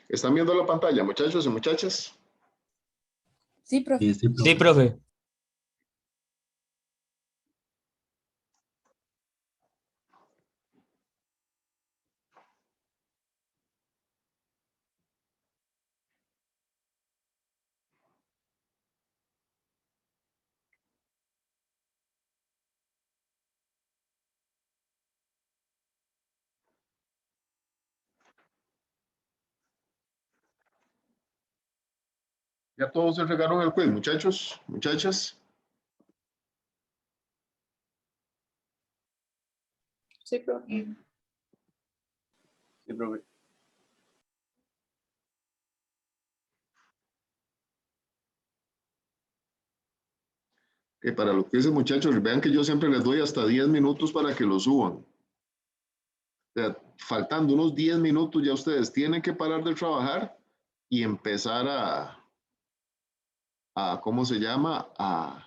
¿Están viendo la pantalla, muchachos y muchachas? Sí, profe. Sí, Sí, profe. profe. Ya todos se regaron el quiz, muchachos, muchachas. Sí, profe. Sí, profe. Que para lo que dicen, muchachos, vean que yo siempre les doy hasta 10 minutos para que lo suban. O sea, faltando unos 10 minutos ya ustedes tienen que parar de trabajar y empezar ¿cómo se llama? A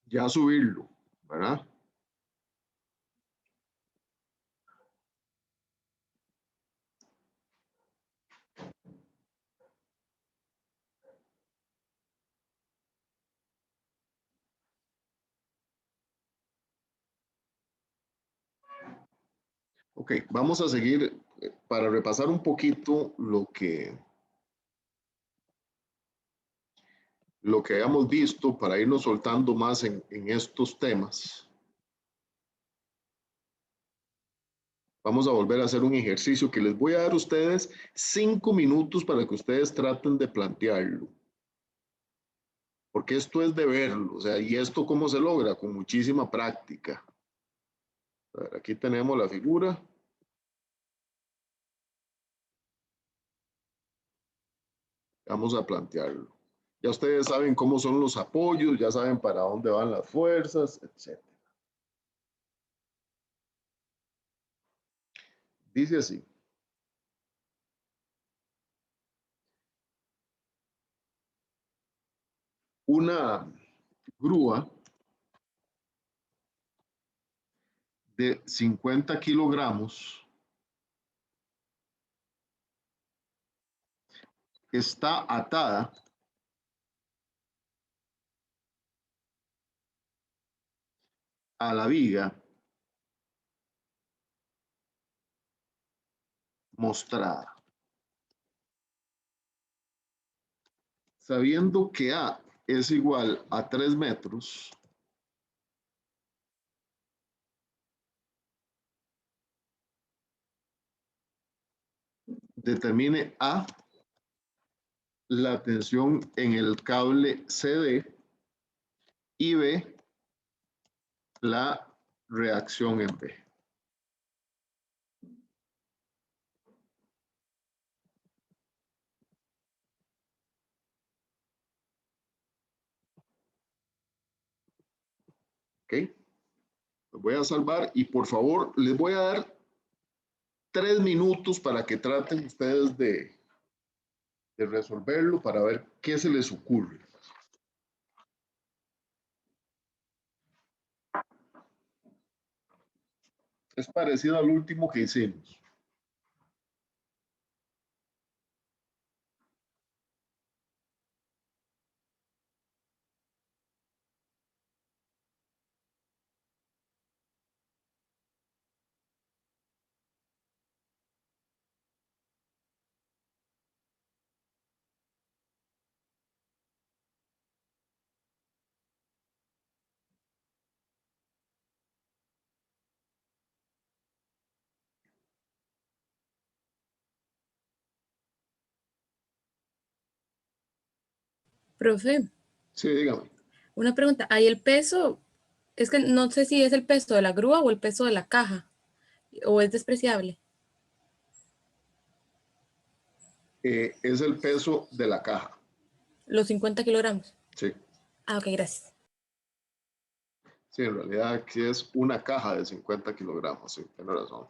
ya subirlo, ¿verdad? Ok, vamos a seguir para repasar un poquito lo que hayamos visto para irnos soltando más en estos temas. Vamos a volver a hacer un ejercicio que les voy a dar a ustedes 5 minutos para que ustedes traten de plantearlo. Porque esto es de verlo, o sea, ¿y esto cómo se logra? Con muchísima práctica. A ver, aquí tenemos la figura. Vamos a plantearlo. Ya ustedes saben cómo son los apoyos, ya saben para dónde van las fuerzas, etc. Dice así. Una grúa de 50 kilogramos está atada a la viga mostrada. Sabiendo que A es igual a 3 metros, determine A la tensión en el cable CD y B la reacción en B. ¿Ok? Los voy a salvar y por favor les voy a dar 3 minutos para que traten ustedes de resolverlo para ver qué se les ocurre. Es parecido al último que hicimos. Profe, Sí, dígame. una pregunta. ¿Hay el peso? Es que no sé si es el peso de la grúa o el peso de la caja, o es despreciable. Es el peso de la caja. Los 50 kilogramos. Sí, Ah, ok, gracias. sí, en realidad aquí es una caja de 50 kilogramos. Sí, tiene razón.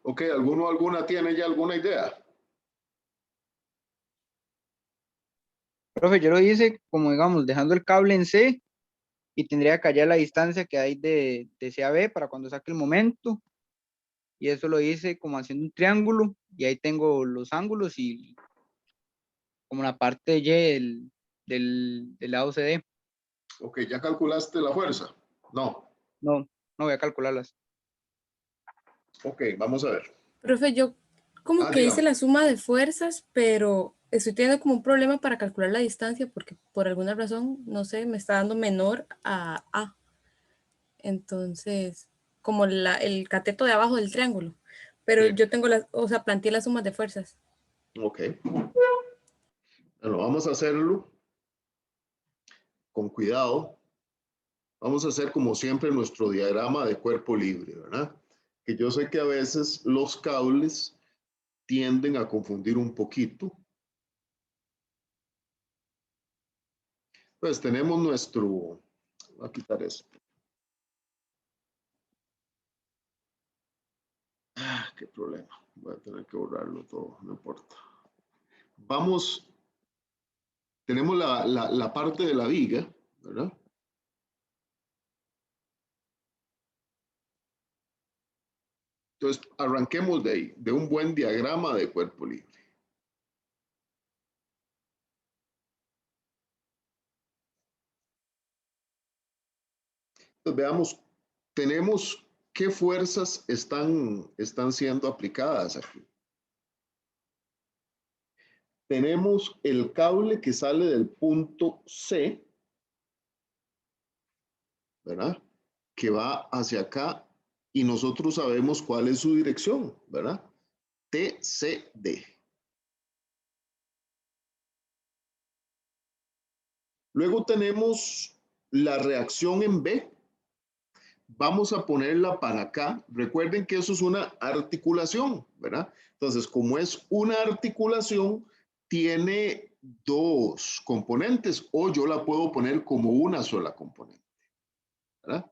Ok, ¿alguno o alguna tiene ya alguna idea? Profe, yo lo hice como, digamos, dejando el cable en C y tendría que hallar la distancia que hay de C a B para cuando saque el momento. Y eso lo hice como haciendo un triángulo y ahí tengo los ángulos y como la parte Y del lado CD. Ok, ¿ya calculaste la fuerza? No. No, no voy a calcularlas. Ok, vamos a ver. Profe, yo como que hice Dígame. la suma de fuerzas, pero estoy teniendo como un problema para calcular la distancia porque por alguna razón, no sé, me está dando menor a A. Entonces, como el cateto de abajo del triángulo. Pero Sí. yo tengo las, o sea, planteé las sumas de fuerzas. Ok. Bueno, vamos a hacerlo con cuidado. Vamos a hacer como siempre nuestro diagrama de cuerpo libre, ¿verdad? Que yo sé que a veces los cables tienden a confundir un poquito. Pues tenemos nuestro, voy a quitar esto. Qué problema. Voy a tener que borrarlo todo, no importa. Vamos, tenemos la parte de la viga, ¿verdad? Entonces, arranquemos de ahí, de un buen diagrama de cuerpo libre. Entonces, veamos, tenemos qué fuerzas están siendo aplicadas aquí. Tenemos el cable que sale del punto C, ¿verdad? Que va hacia acá y nosotros sabemos cuál es su dirección, ¿verdad? TCD. Luego tenemos la reacción en B. Vamos a ponerla para acá. Recuerden que eso es una articulación, ¿verdad? Entonces, como es una articulación, tiene dos componentes o yo la puedo poner como una sola componente, ¿verdad?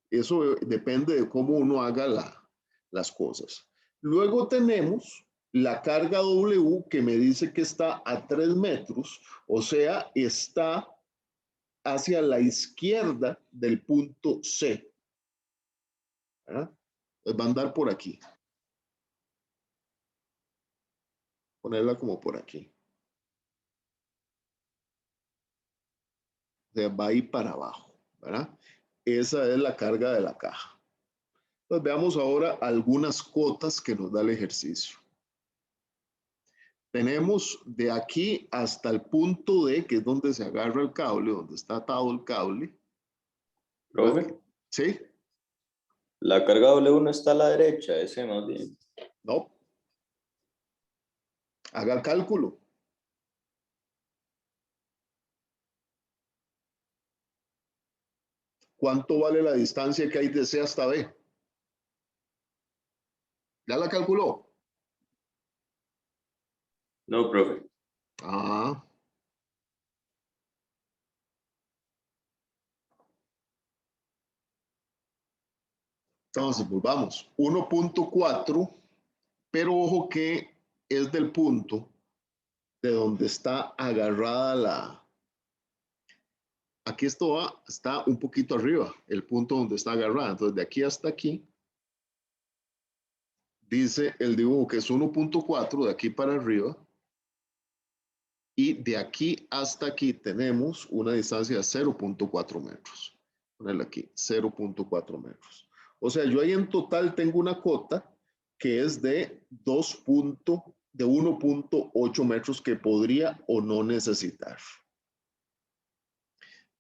Eso depende de cómo uno haga las cosas. Luego tenemos la carga W que me dice que está a 3 metros, o sea, está hacia la izquierda del punto C. ¿Verdad? Pues va a andar por aquí. Ponerla como por aquí. O sea, va a ir para abajo, ¿verdad? Esa es la carga de la caja. Pues veamos ahora algunas cotas que nos da el ejercicio. Tenemos de aquí hasta el punto D, que es donde se agarra el cable, donde está atado el cable. Profe, ¿Sí? la carga W1 está a la derecha, ese más bien. No. Haga el cálculo. ¿Cuánto vale la distancia que hay de C hasta B? ¿Ya la calculó? No, profe. Ah. Entonces, volvamos. 1.4, pero ojo que es del punto de donde está agarrada la... Aquí esto está un poquito arriba, el punto donde está agarrada. Entonces, de aquí hasta aquí, dice el dibujo que es 1.4, de aquí para arriba. Y de aquí hasta aquí tenemos una distancia de 0.4 metros. Ponerle aquí, 0.4 metros. O sea, yo ahí en total tengo una cota que es de 1.8 metros que podría o no necesitar.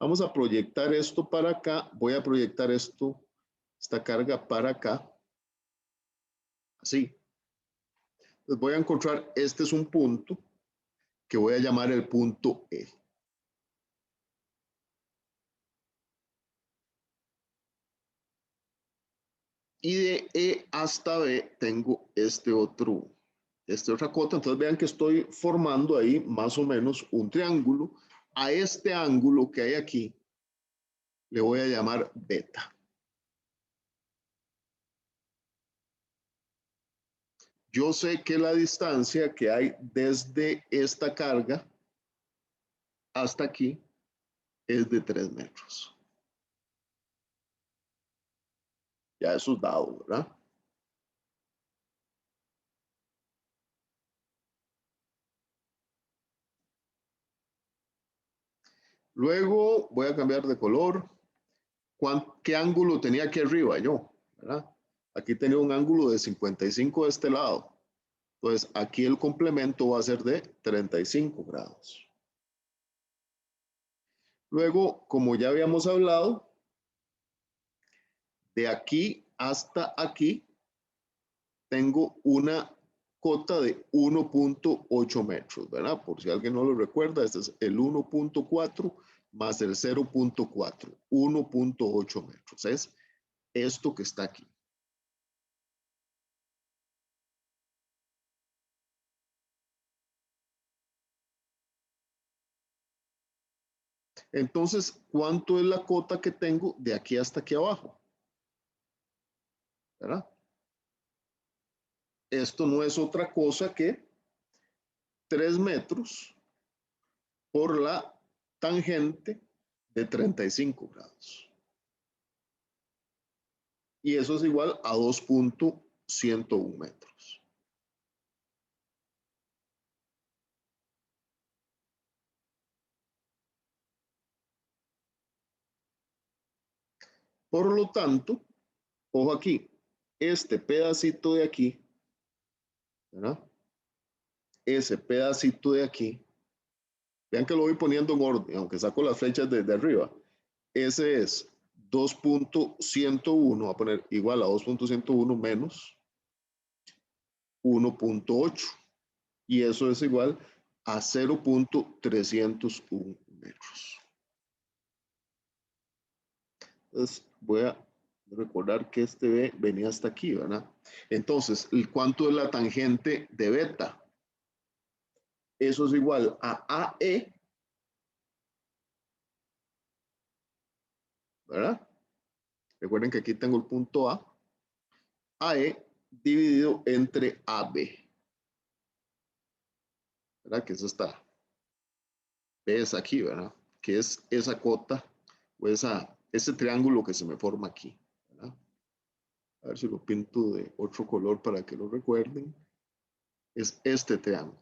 Vamos a proyectar esto para acá. Voy a proyectar esta carga para acá. Así. Entonces voy a encontrar, este es un punto que voy a llamar el punto E. Y de E hasta B tengo esta otra cota. Entonces vean que estoy formando ahí más o menos un triángulo. A este ángulo que hay aquí le voy a llamar beta. yo sé que la distancia que hay desde esta carga hasta aquí es de 3 metros. Ya eso es dado, ¿verdad? Luego voy a cambiar de color. ¿Qué ángulo tenía aquí arriba yo? ¿Verdad? Aquí tenía un ángulo de 55 de este lado. Entonces, aquí el complemento va a ser de 35 grados. Luego, como ya habíamos hablado, de aquí hasta aquí, tengo una cota de 1.8 metros, ¿verdad? Por si alguien no lo recuerda, este es el 1.4 más el 0.4, 1.8 metros. Es esto que está aquí. Entonces, ¿cuánto es la cota que tengo de aquí hasta aquí abajo? ¿Verdad? Esto no es otra cosa que 3 metros por la tangente de 35 grados. Y eso es igual a 2.101 metros. Por lo tanto, ojo aquí, este pedacito de aquí, ¿verdad? Ese pedacito de aquí, vean que lo voy poniendo en orden, aunque saco las flechas desde arriba. Ese es 2.101, va a poner igual a 2.101 menos 1.8. Y eso es igual a 0.301 metros. Entonces, voy a recordar que este B venía hasta aquí, ¿verdad? Entonces, ¿cuánto es la tangente de beta? Eso es igual a AE, ¿verdad? Recuerden que aquí tengo el punto A, AE dividido entre AB, ¿verdad? Que eso está, B es aquí, ¿verdad? Que es esa cota o ese triángulo que se me forma aquí, ¿verdad? A ver si lo pinto de otro color para que lo recuerden. Es este triángulo.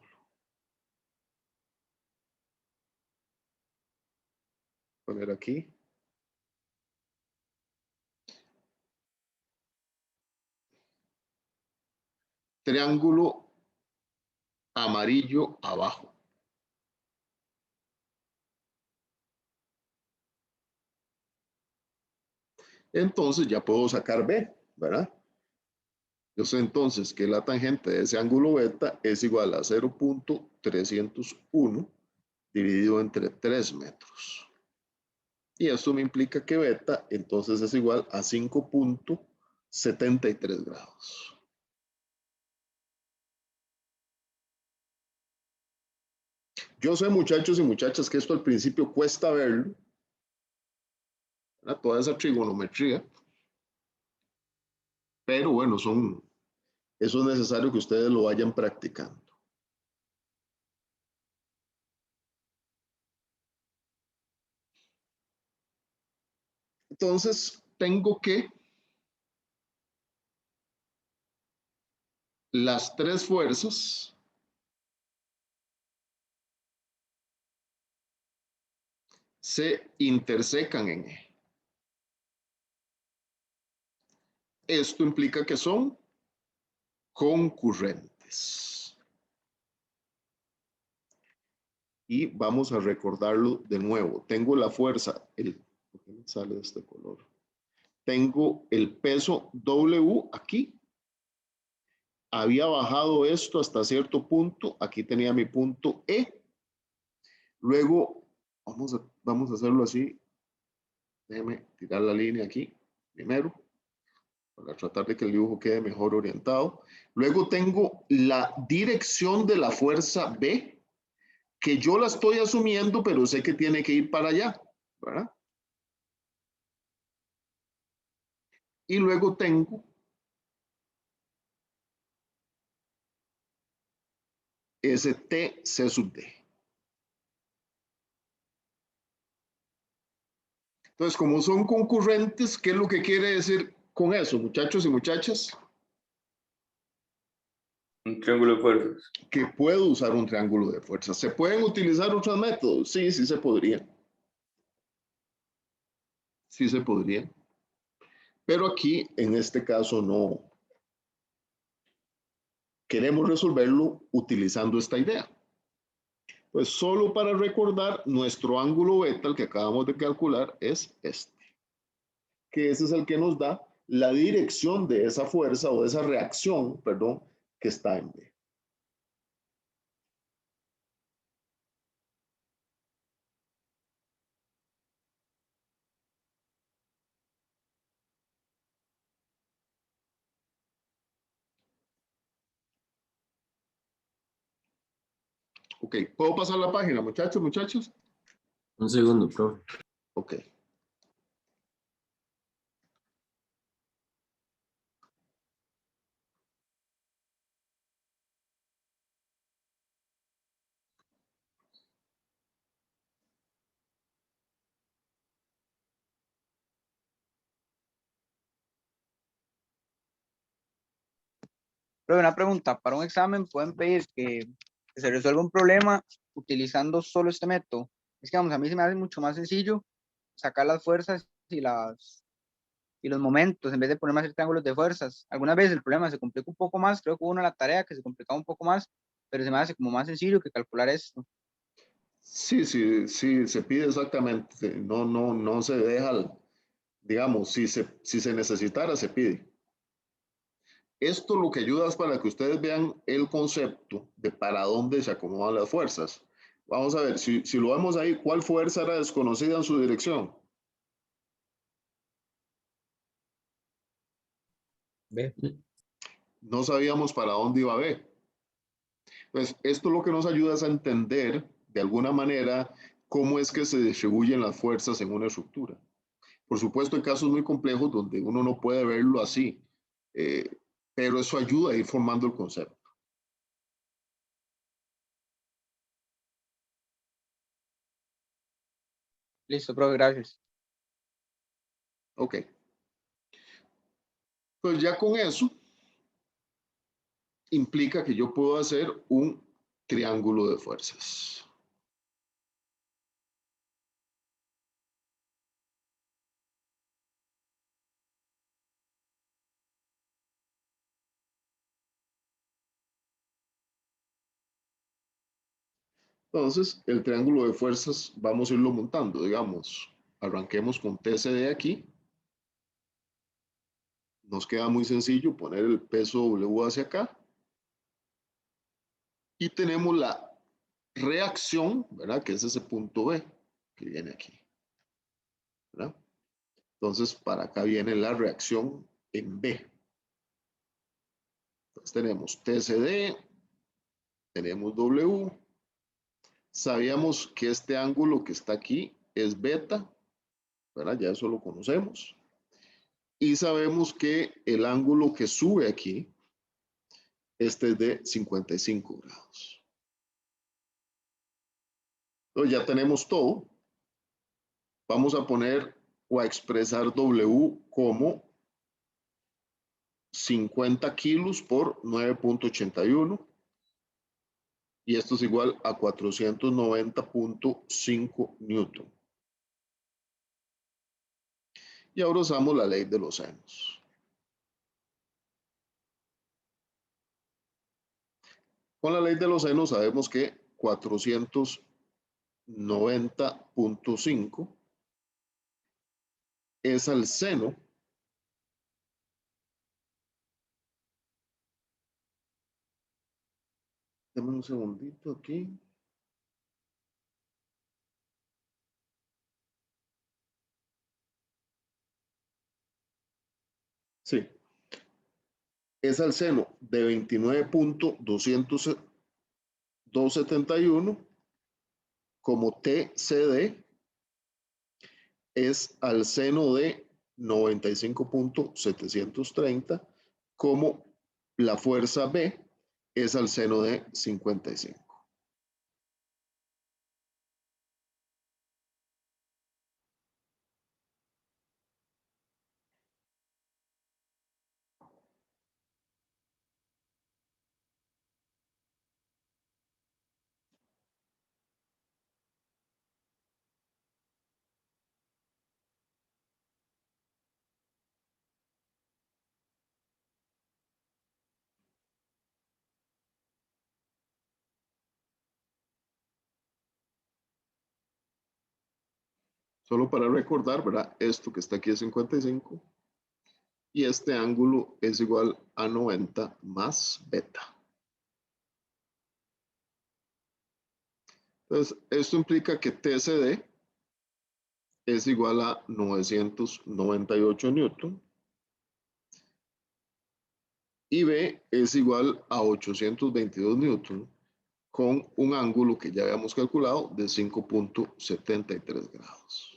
Poner aquí. Triángulo amarillo abajo. Entonces ya puedo sacar B, ¿verdad? Yo sé entonces que la tangente de ese ángulo beta es igual a 0.301 dividido entre 3 metros. Y esto me implica que beta entonces es igual a 5.73 grados. Yo sé, muchachos y muchachas, que esto al principio cuesta verlo, ¿verdad? Toda esa trigonometría, pero bueno, eso es necesario que ustedes lo vayan practicando. Entonces, tengo que las tres fuerzas se intersecan en E. Esto implica que son concurrentes. Y vamos a recordarlo de nuevo. Tengo la fuerza, ¿por qué me sale de este color? Tengo el peso W aquí. Había bajado esto hasta cierto punto. Aquí tenía mi punto E. Luego, vamos a hacerlo así. Déjeme tirar la línea aquí primero, para tratar de que el dibujo quede mejor orientado. Luego tengo la dirección de la fuerza B, que yo la estoy asumiendo, pero sé que tiene que ir para allá, ¿verdad? Y luego tengo STC sub D. Entonces, como son concurrentes, ¿qué es lo que quiere decir con eso, muchachos y muchachas? Un triángulo de fuerzas. Que puedo usar un triángulo de fuerzas. ¿Se pueden utilizar otros métodos? Sí, sí se podría. Sí se podría. Pero aquí, en este caso, no. Queremos resolverlo utilizando esta idea. Pues solo para recordar, nuestro ángulo beta, el que acabamos de calcular, es este. Que ese es el que nos da la dirección de esa fuerza o de esa reacción, perdón, que está en B. Ok, ¿puedo pasar la página, muchachos, muchachos? Un segundo, profe. Ok. Pero una pregunta, para un examen pueden pedir que se resuelva un problema utilizando solo este método. Es que vamos, a mí se me hace mucho más sencillo sacar las fuerzas y los momentos en vez de ponerme a hacer triángulos de fuerzas. Algunas veces el problema se complica un poco más, creo que hubo una la tarea que se complicaba un poco más, pero se me hace como más sencillo que calcular esto. Sí, sí, sí, se pide exactamente. No, no, no se deja, digamos, si se necesitara, se pide. Esto lo que ayuda es para que ustedes vean el concepto de para dónde se acomodan las fuerzas. Vamos a ver, si lo vemos ahí, ¿cuál fuerza era desconocida en su dirección? Ve. No sabíamos para dónde iba B. Pues esto lo que nos ayuda es a entender de alguna manera cómo es que se distribuyen las fuerzas en una estructura. Por supuesto, hay casos muy complejos donde uno no puede verlo así, eh, pero eso ayuda a ir formando el concepto. Listo, profe, gracias. Ok. Pues ya con eso implica que yo puedo hacer un triángulo de fuerzas. Entonces, el triángulo de fuerzas vamos a irlo montando, digamos. Arranquemos con TCD aquí. Nos queda muy sencillo poner el peso W hacia acá. Y tenemos la reacción, ¿verdad? Que es ese punto B que viene aquí, ¿verdad? Entonces, para acá viene la reacción en B. Entonces, tenemos TCD, tenemos W. Sabíamos que este ángulo que está aquí es beta, ¿verdad? Ya eso lo conocemos. Y sabemos que el ángulo que sube aquí, este es de 55 grados. Entonces, ya tenemos todo. Vamos a poner o a expresar W como 50 kilos por 9.81 y esto es igual a 490.5 newton. Y ahora usamos la ley de los senos. Con la ley de los senos sabemos que 490.5 es al seno Dame un segundito aquí. Sí, es al seno de 29.271 como TCD es al seno de 95.730 como la fuerza B es al seno de 55. Solo para recordar, ¿verdad? Esto que está aquí es 55 y este ángulo es igual a 90 más beta. Entonces, esto implica que TCD es igual a 998 newton y B es igual a 822 newton con un ángulo que ya habíamos calculado de 5.73 grados.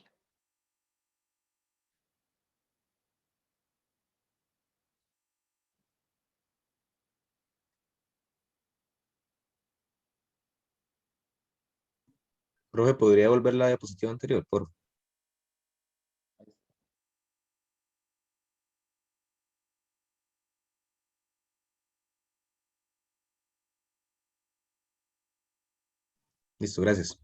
Profe, ¿podría volver la diapositiva anterior, por favor? Listo, gracias.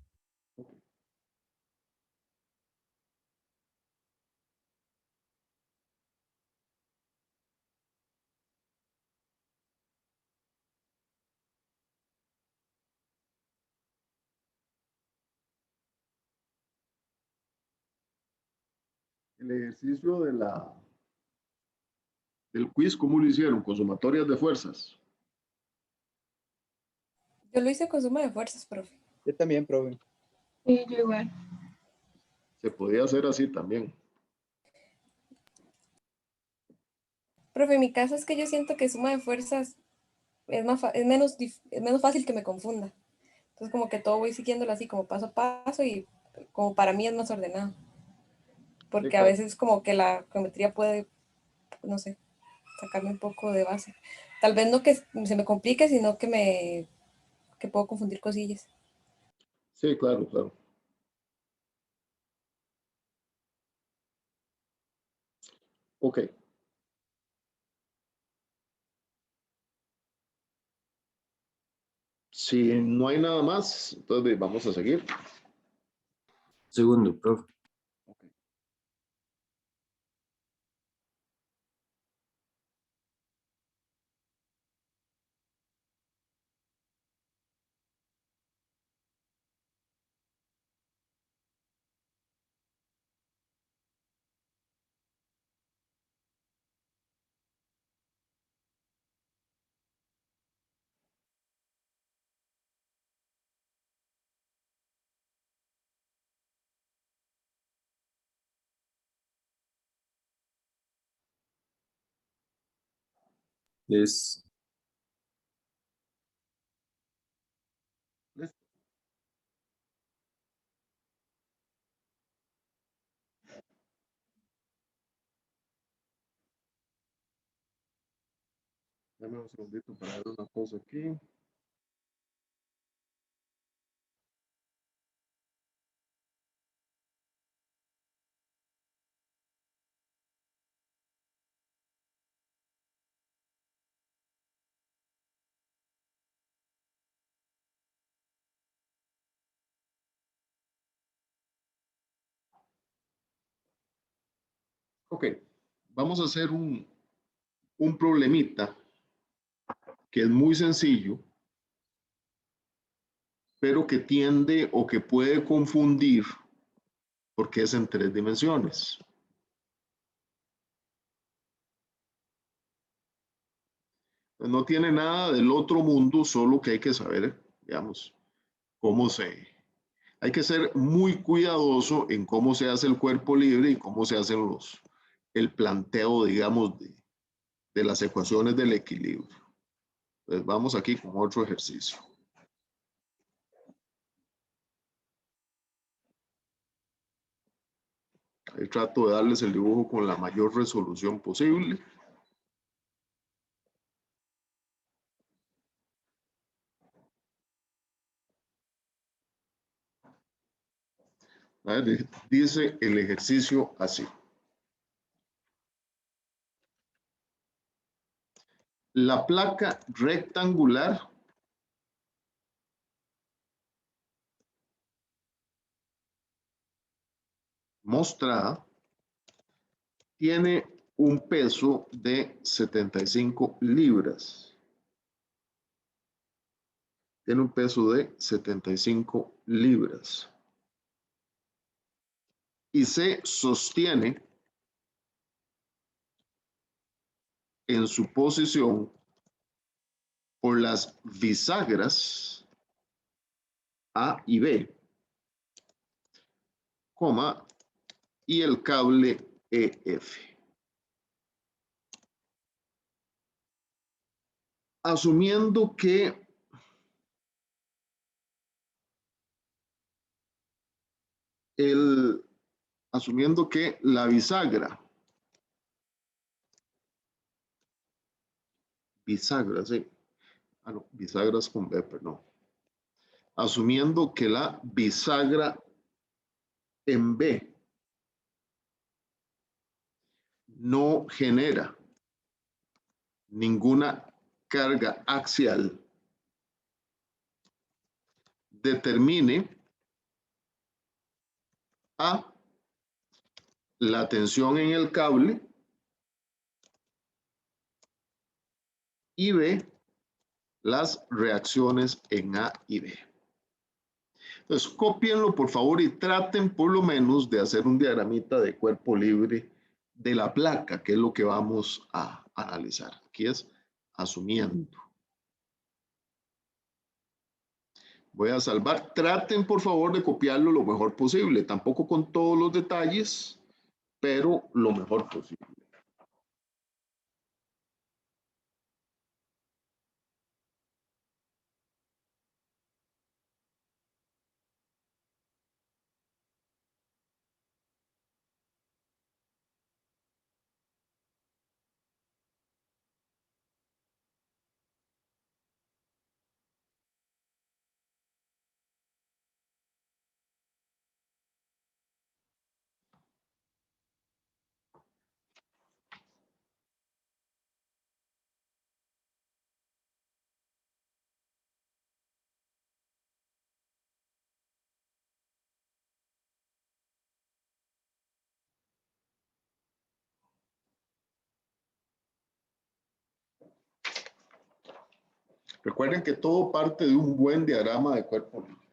El ejercicio del quiz, ¿cómo lo hicieron? Con sumatorias de fuerzas. Yo lo hice con suma de fuerzas, profe. Yo también, profe. Sí, yo igual. Se podía hacer así también. Profe, en mi caso es que yo siento que suma de fuerzas es menos fácil que me confunda. Entonces como que todo voy siguiéndolo así como paso a paso y como para mí es más ordenado. Sí, Porque a claro. veces como que la geometría puede, no sé, sacarme un poco de base. Tal vez no que se me complique, sino que puedo confundir cosillas. Sí, claro, claro. Ok. Si no hay nada más, entonces vamos a seguir. Segundo, profe. Es Listo. Dame un segundito para ver una cosa aquí. Ok, vamos a hacer un problemita que es muy sencillo, pero que tiende o que puede confundir porque es en 3 dimensiones. Pues no tiene nada del otro mundo, solo que hay que saber, digamos, cómo se... Hay que ser muy cuidadoso en cómo se hace el cuerpo libre y cómo se hacen el planteo, digamos, de las ecuaciones del equilibrio. Entonces vamos aquí con otro ejercicio. Ahí trato de darles el dibujo con la mayor resolución posible. A ver, dice el ejercicio así. La placa rectangular mostrada tiene un peso de 75 libras. Tiene un peso de 75 libras. Y se sostiene en su posición por las bisagras A y B, coma, y el cable EF. Asumiendo que la bisagra, sí, no, bisagras con B, perdón. Asumiendo que la bisagra en B no genera ninguna carga axial, determine A, la tensión en el cable, y B, las reacciones en A y B. Entonces, cópienlo por favor y traten por lo menos de hacer un diagramita de cuerpo libre de la placa, que es lo que vamos a analizar. Aquí es asumiendo. Voy a salvar. Traten por favor de copiarlo lo mejor posible, tampoco con todos los detalles, pero lo mejor posible. Recuerden que todo parte de un buen diagrama de cuerpo libre.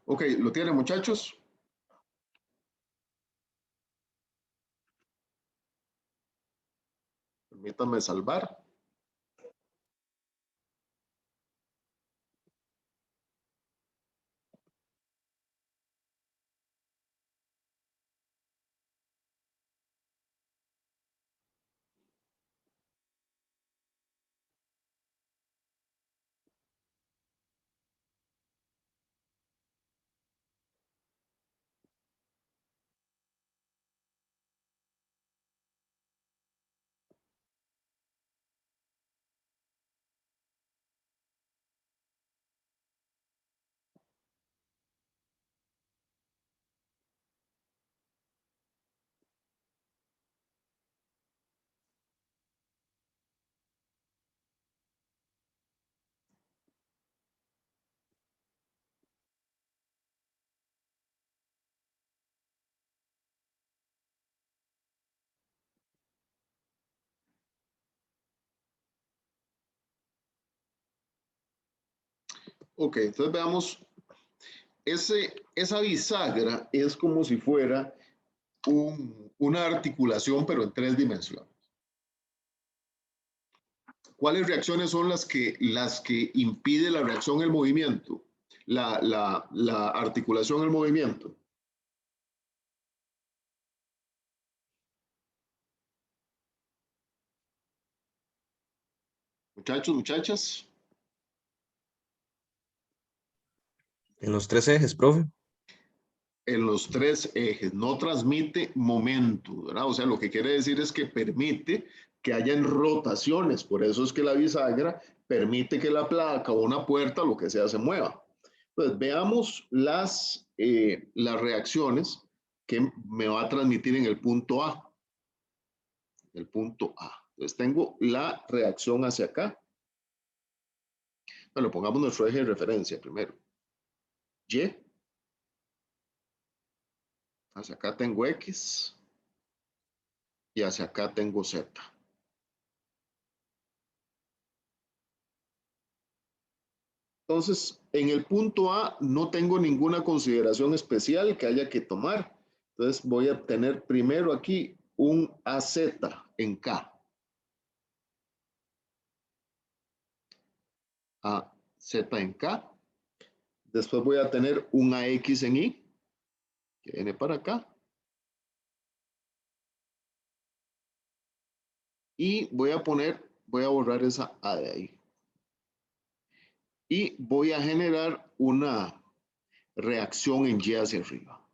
Ok, ¿lo tienen, muchachos? Permítanme salvar. Ok, entonces veamos. Esa bisagra es como si fuera una articulación, pero en 3 dimensiones. ¿Cuáles reacciones son las que impide la reacción el movimiento? La articulación el movimiento. Muchachos, muchachas. En los 3 ejes, profe. En los 3 ejes, no transmite momento, ¿verdad? O sea, lo que quiere decir es que permite que hayan rotaciones, por eso es que la bisagra permite que la placa o una puerta, lo que sea, se mueva. Pues veamos las reacciones que me va a transmitir en el punto A. El punto A. Entonces tengo la reacción hacia acá. Bueno, pongamos nuestro eje de referencia primero. Y. Hacia acá tengo X. Y hacia acá tengo Z. Entonces, en el punto A no tengo ninguna consideración especial que haya que tomar. Entonces, voy a tener primero aquí un AZ en K. AZ en K. Después voy a tener un AX en I, que viene para acá. Y voy a borrar esa A de ahí. Y voy a generar una reacción en Y hacia arriba.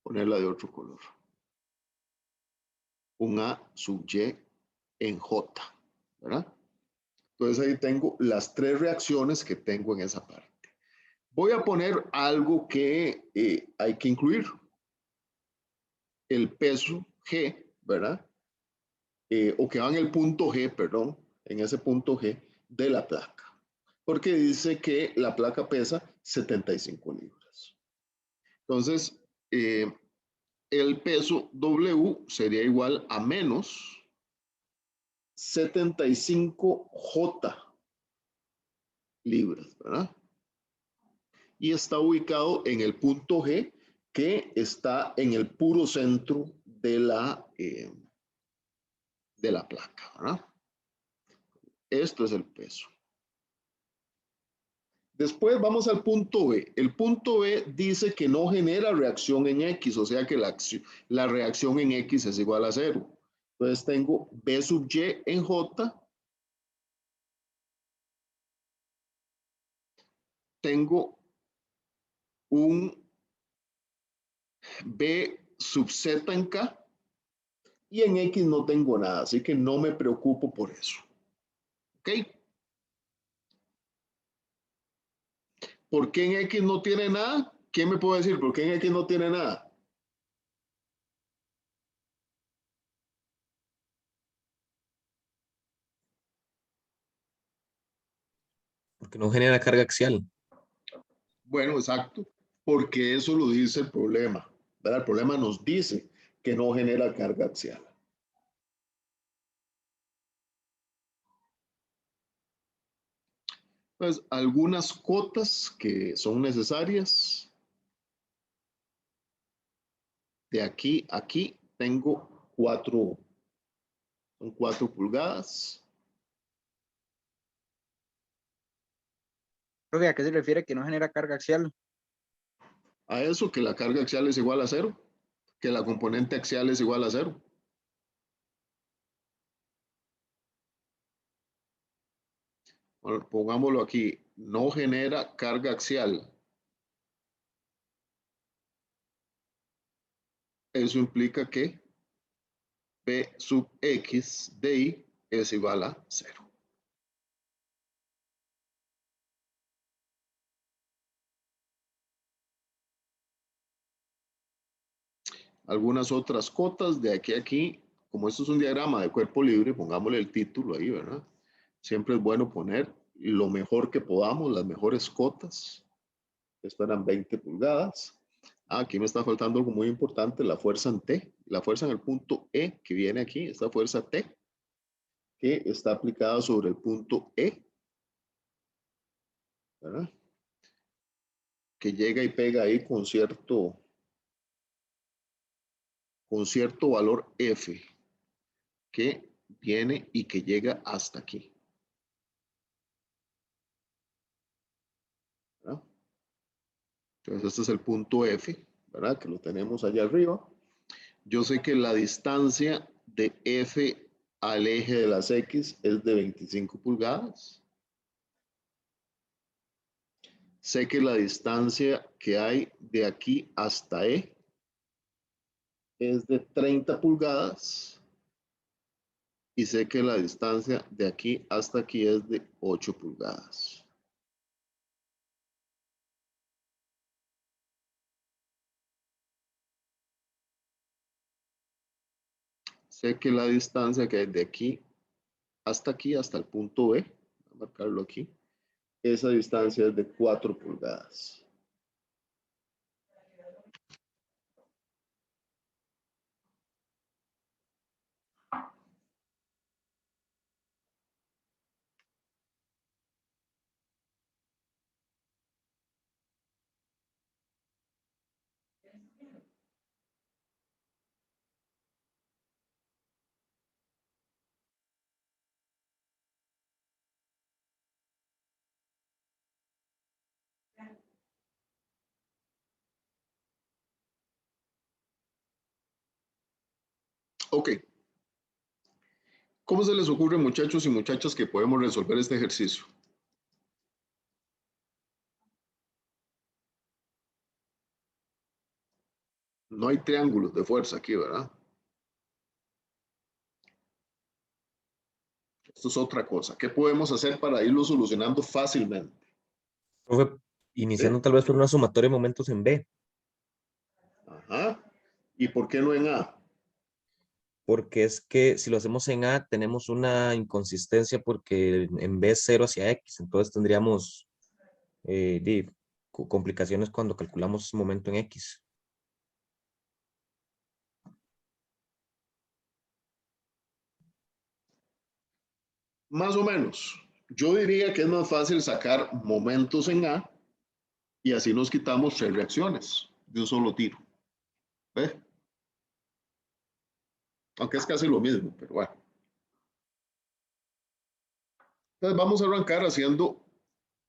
Ponerla de otro color. Un A sub Y en J, ¿verdad? Entonces ahí tengo las 3 reacciones que tengo en esa parte. Voy a poner algo que hay que incluir. El peso G, ¿verdad? O que va en el punto G, perdón, en ese punto G de la placa. Porque dice que la placa pesa 75 libras. Entonces, el peso W sería igual a menos 75J libras, ¿verdad? Y está ubicado en el punto G, que está en el puro centro de la placa, ¿verdad? Esto es el peso. Después vamos al punto B. El punto B dice que no genera reacción en X, o sea que la reacción en X es igual a 0. Entonces tengo B sub Y en J. Tengo un B sub Z en K. Y en X no tengo nada, así que no me preocupo por eso. ¿Ok? ¿Por qué en X no tiene nada? ¿Quién me puede decir por qué en X no tiene nada? Porque no genera carga axial. Bueno, exacto, porque eso lo dice el problema, ¿verdad? El problema nos dice que no genera carga axial. Pues algunas cotas que son necesarias. de aquí a aquí tengo 4, son 4 pulgadas. Profe, ¿a qué se refiere que no genera carga axial? A eso que la carga axial es igual a 0, que la componente axial es igual a 0. Bueno, pongámoslo aquí, no genera carga axial. Eso implica que P sub X de I es igual a 0. Algunas otras cotas de aquí a aquí, como esto es un diagrama de cuerpo libre, pongámosle el título ahí, ¿verdad? Siempre es bueno poner lo mejor que podamos, las mejores cotas. Esto eran 20 pulgadas. Aquí me está faltando algo muy importante, la fuerza en T. La fuerza en el punto E que viene aquí, esta fuerza T, que está aplicada sobre el punto E, ¿verdad? Que llega y pega ahí con cierto valor F, que viene y que llega hasta aquí, ¿verdad? Entonces este es el punto F, ¿verdad? Que lo tenemos allá arriba. Yo sé que la distancia de F al eje de las X es de 25 pulgadas. Sé que la distancia que hay de aquí hasta E es de 30 pulgadas. Y sé que la distancia de aquí hasta aquí es de 8 pulgadas. Sé que la distancia que hay de aquí, hasta el punto B, voy a marcarlo aquí, esa distancia es de 4 pulgadas. Ok. ¿Cómo se les ocurre, muchachos y muchachas, que podemos resolver este ejercicio? No hay triángulos de fuerza aquí, ¿verdad? Esto es otra cosa. ¿Qué podemos hacer para irlo solucionando fácilmente? Profe, iniciando tal vez por una sumatoria de momentos en B, Ajá. ¿Y por qué no en A? porque es que si lo hacemos en A tenemos una inconsistencia porque en B es 0 hacia X, entonces tendríamos complicaciones cuando calculamos ese momento en X. Más o menos. Yo diría que es más fácil sacar momentos en A y así nos quitamos 3 reacciones de un solo tiro. ¿Ve? Aunque es casi lo mismo, pero bueno. Entonces vamos a arrancar haciendo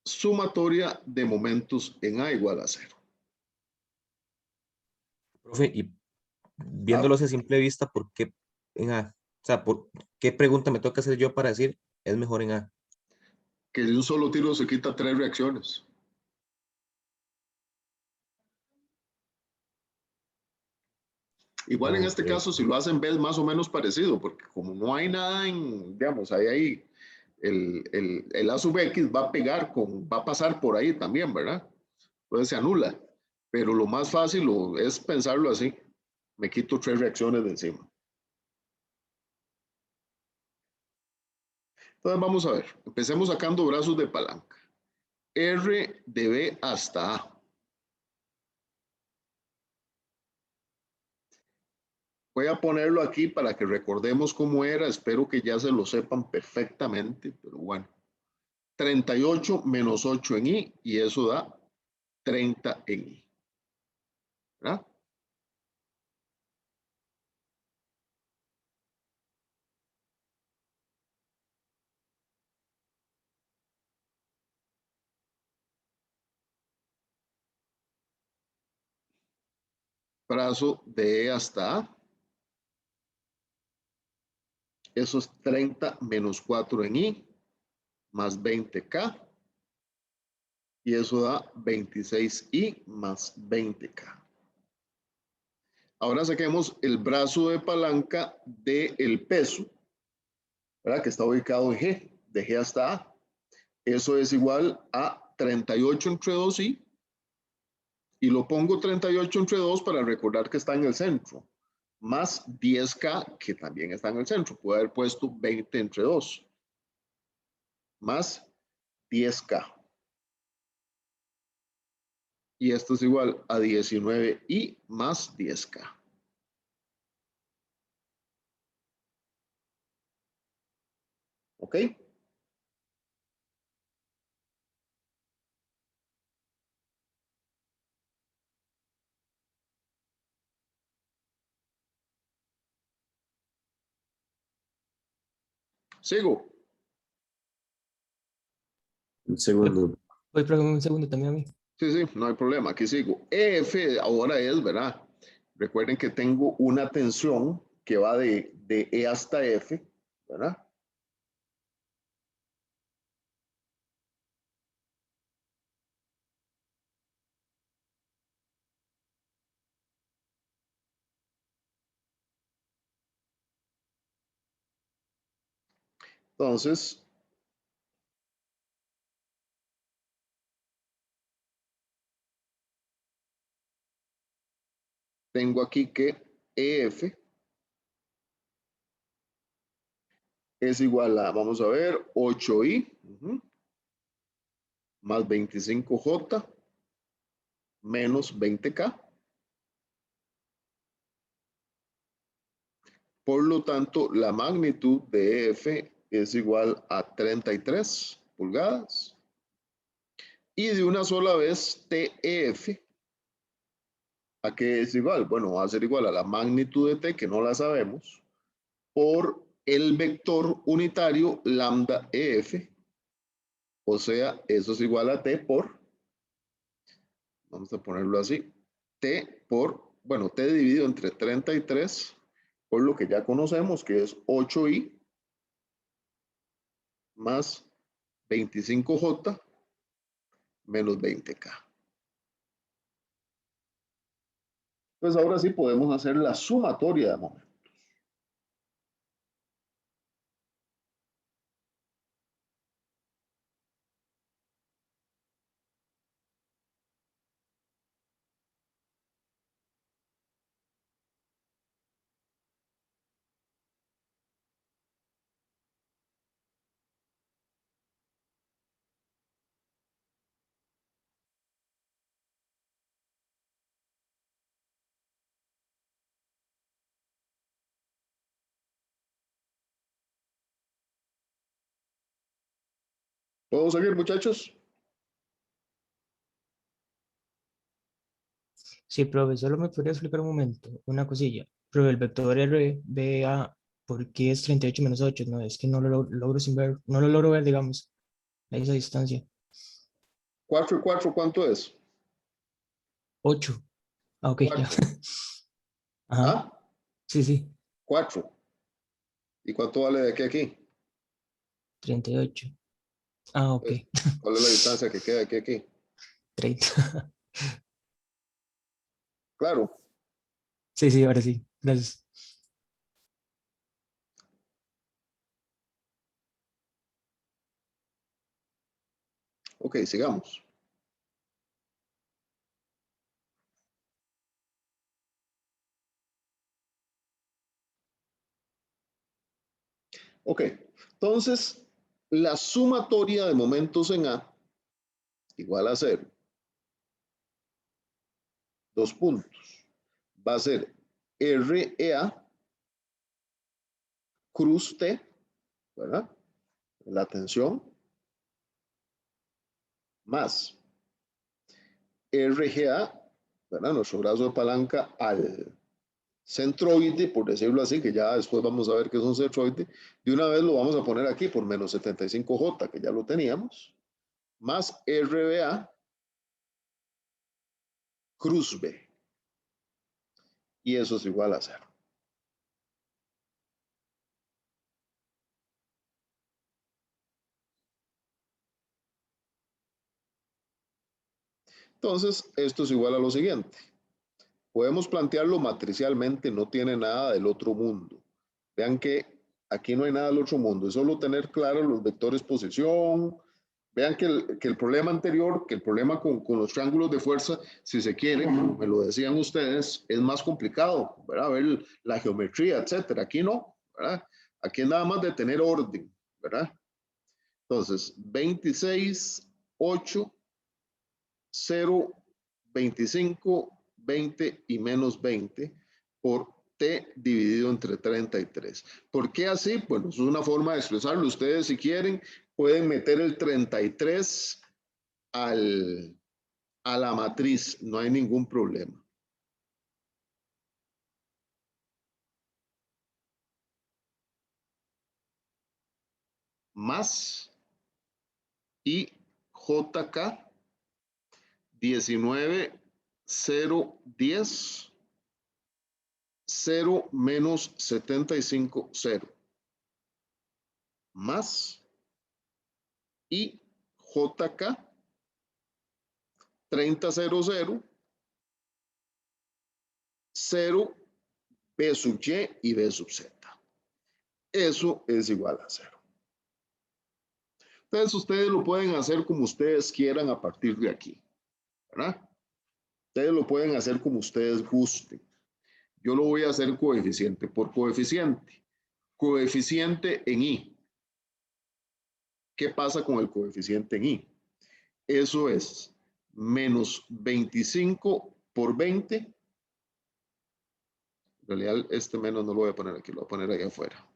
sumatoria de momentos en A igual a 0. Profe, y Ah, viéndolo a simple vista, ¿por qué en A? O sea, ¿qué pregunta me toca hacer yo para decir es mejor en A? que de un solo tiro se quita 3 reacciones. Igual en Ok. este caso, si lo hacen B es más o menos parecido, porque como no hay nada en, digamos, ahí el A sub X va a pegar va a pasar por ahí también, ¿verdad? Entonces se anula. Pero lo más fácil es pensarlo así. Me quito 3 reacciones de encima. Entonces vamos a ver. Empecemos sacando brazos de palanca. R de B hasta A. Voy a ponerlo aquí para que recordemos cómo era. Espero que ya se lo sepan perfectamente, pero bueno. 38 menos 8 en I y eso da 30 en I. ¿Verdad? brazo de E hasta A. Eso es 30 menos 4 en I, más 20K. Y eso da 26I más 20K. Ahora saquemos el brazo de palanca del peso, ¿verdad? Que está ubicado en G, de G hasta A. Eso es igual a 38 entre 2I. Y lo pongo 38 entre 2 para recordar que está en el centro. Más 10K, que también está en el centro. Puedo haber puesto 20 entre 2. Más 10K. Y esto es igual a 19I más 10K. ¿Ok? Sigo. Un segundo. Voy, profe, un segundo también a mí. Sí, sí, no hay problema. Aquí sigo. EF ahora es, ¿verdad? Recuerden que tengo una tensión que va de E hasta F, ¿verdad? Entonces, tengo aquí que EF es igual a, vamos a ver, 8I más 25J menos 20K. Por lo tanto, la magnitud de EF es igual a 33 pulgadas. Y de una sola vez, TEF, ¿a qué es igual? Bueno, va a ser igual a la magnitud de T, que no la sabemos, por el vector unitario lambda EF. O sea, eso es igual a T por, vamos a ponerlo así, T por, bueno, T dividido entre 33, por lo que ya conocemos, que es 8I más 25J menos 20K. Pues ahora sí podemos hacer la sumatoria de momentos. ¿Puedo seguir, muchachos? Sí, profe, solo me podría explicar un momento, una cosilla. Profe, el vector RBA, ¿por qué es 38 menos 8? No, es que no lo logro sin ver, no lo logro ver, digamos, a esa distancia. 4 y 4, ¿cuánto es? 8. Ah, ok, ya. 4. Ajá, ¿Ah? sí, sí, 4. ¿Y cuánto vale de aquí a aquí? 38. Ah, ok. Pues, ¿cuál es la distancia que queda de aquí a aquí? 30. Claro. Sí, sí, ahora sí. Gracias. Ok, sigamos. Ok, entonces la sumatoria de momentos en A igual a 0. Dos puntos. Va a ser REA cruz T, ¿verdad? La tensión, más RGA, ¿verdad? Nuestro brazo de palanca al centroide, por decirlo así, que ya después vamos a ver qué es un centroide. De una vez lo vamos a poner aquí por menos 75J, que ya lo teníamos, más RBA cruz B. y eso es igual a 0. Entonces, esto es igual a lo siguiente. Podemos plantearlo matricialmente, no tiene nada del otro mundo. Vean que aquí no hay nada del otro mundo, es solo tener claros los vectores posición. Vean que el problema anterior, que el problema con los triángulos de fuerza, si se quiere, como me lo decían ustedes, es más complicado, ¿verdad? Ver la geometría, etcétera. Aquí no, ¿verdad? Aquí es nada más de tener orden, ¿verdad? Entonces, 26, 8, 0, 25, 20 y menos 20 por t dividido entre 33. ¿Por qué así? Bueno, es una forma de expresarlo. Ustedes, si quieren, pueden meter el 33 a la matriz, no hay ningún problema. Más y JK 19, 0, 10, 0 menos 75, 0. Más y JK 30, 0, 0, 0, B sub y B sub Z. Eso es igual a 0. Entonces ustedes lo pueden hacer como ustedes quieran a partir de aquí, ¿verdad? Ustedes lo pueden hacer como ustedes gusten. Yo lo voy a hacer coeficiente por coeficiente. Coeficiente en I. ¿Qué pasa con el coeficiente en I? Eso es menos 25 por 20. En realidad este menos no lo voy a poner aquí, lo voy a poner ahí afuera.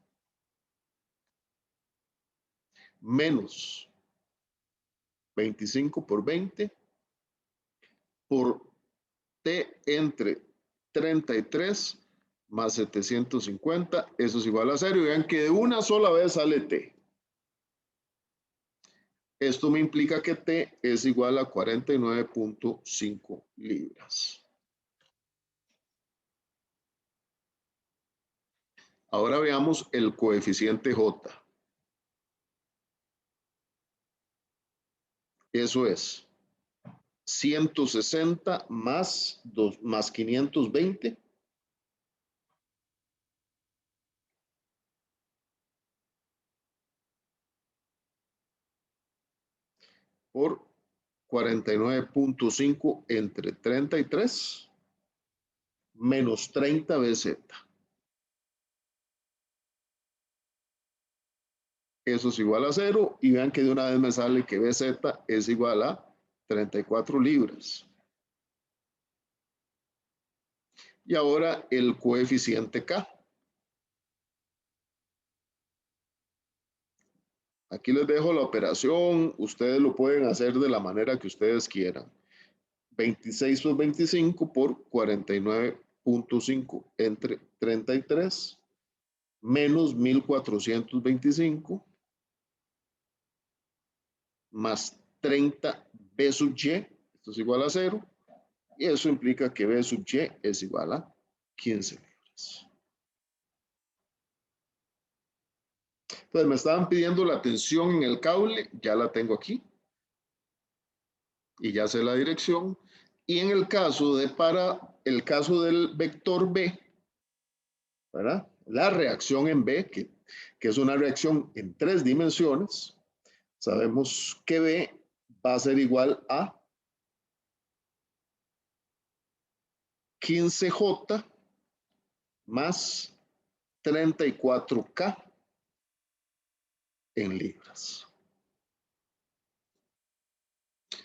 Menos 25 por 20 por t entre 33 más 750, eso es igual a 0. Y vean que de una sola vez sale t. Esto me implica que t es igual a 49.5 libras. Ahora veamos el coeficiente J. Eso es 160 más 520 por 49.5 entre 33 menos 30 BZ. Eso es igual a 0 y vean que de una vez me sale que BZ es igual a 34 libras. Y ahora el coeficiente K. Aquí les dejo la operación, ustedes lo pueden hacer de la manera que ustedes quieran. 26 por 25 por 49.5 entre 33 menos 1425 más 30 B sub Y, esto es igual a 0, y eso implica que B sub Y es igual a 15 libras. Entonces me estaban pidiendo la tensión en el cable, ya la tengo aquí, y ya sé la dirección. Y en el caso el caso del vector B, ¿verdad? La reacción en B, que es una reacción en 3 dimensiones, sabemos que B va a ser igual a 15J más 34K en libras.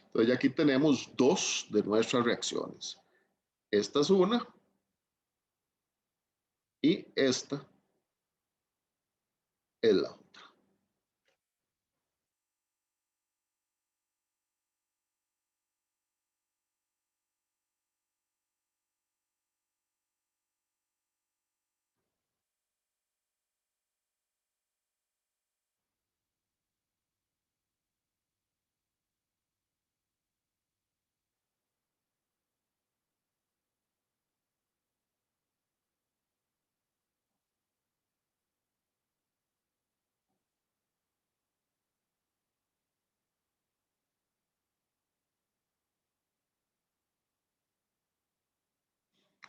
Entonces ya aquí tenemos dos de nuestras reacciones. Esta es una y esta es la otra.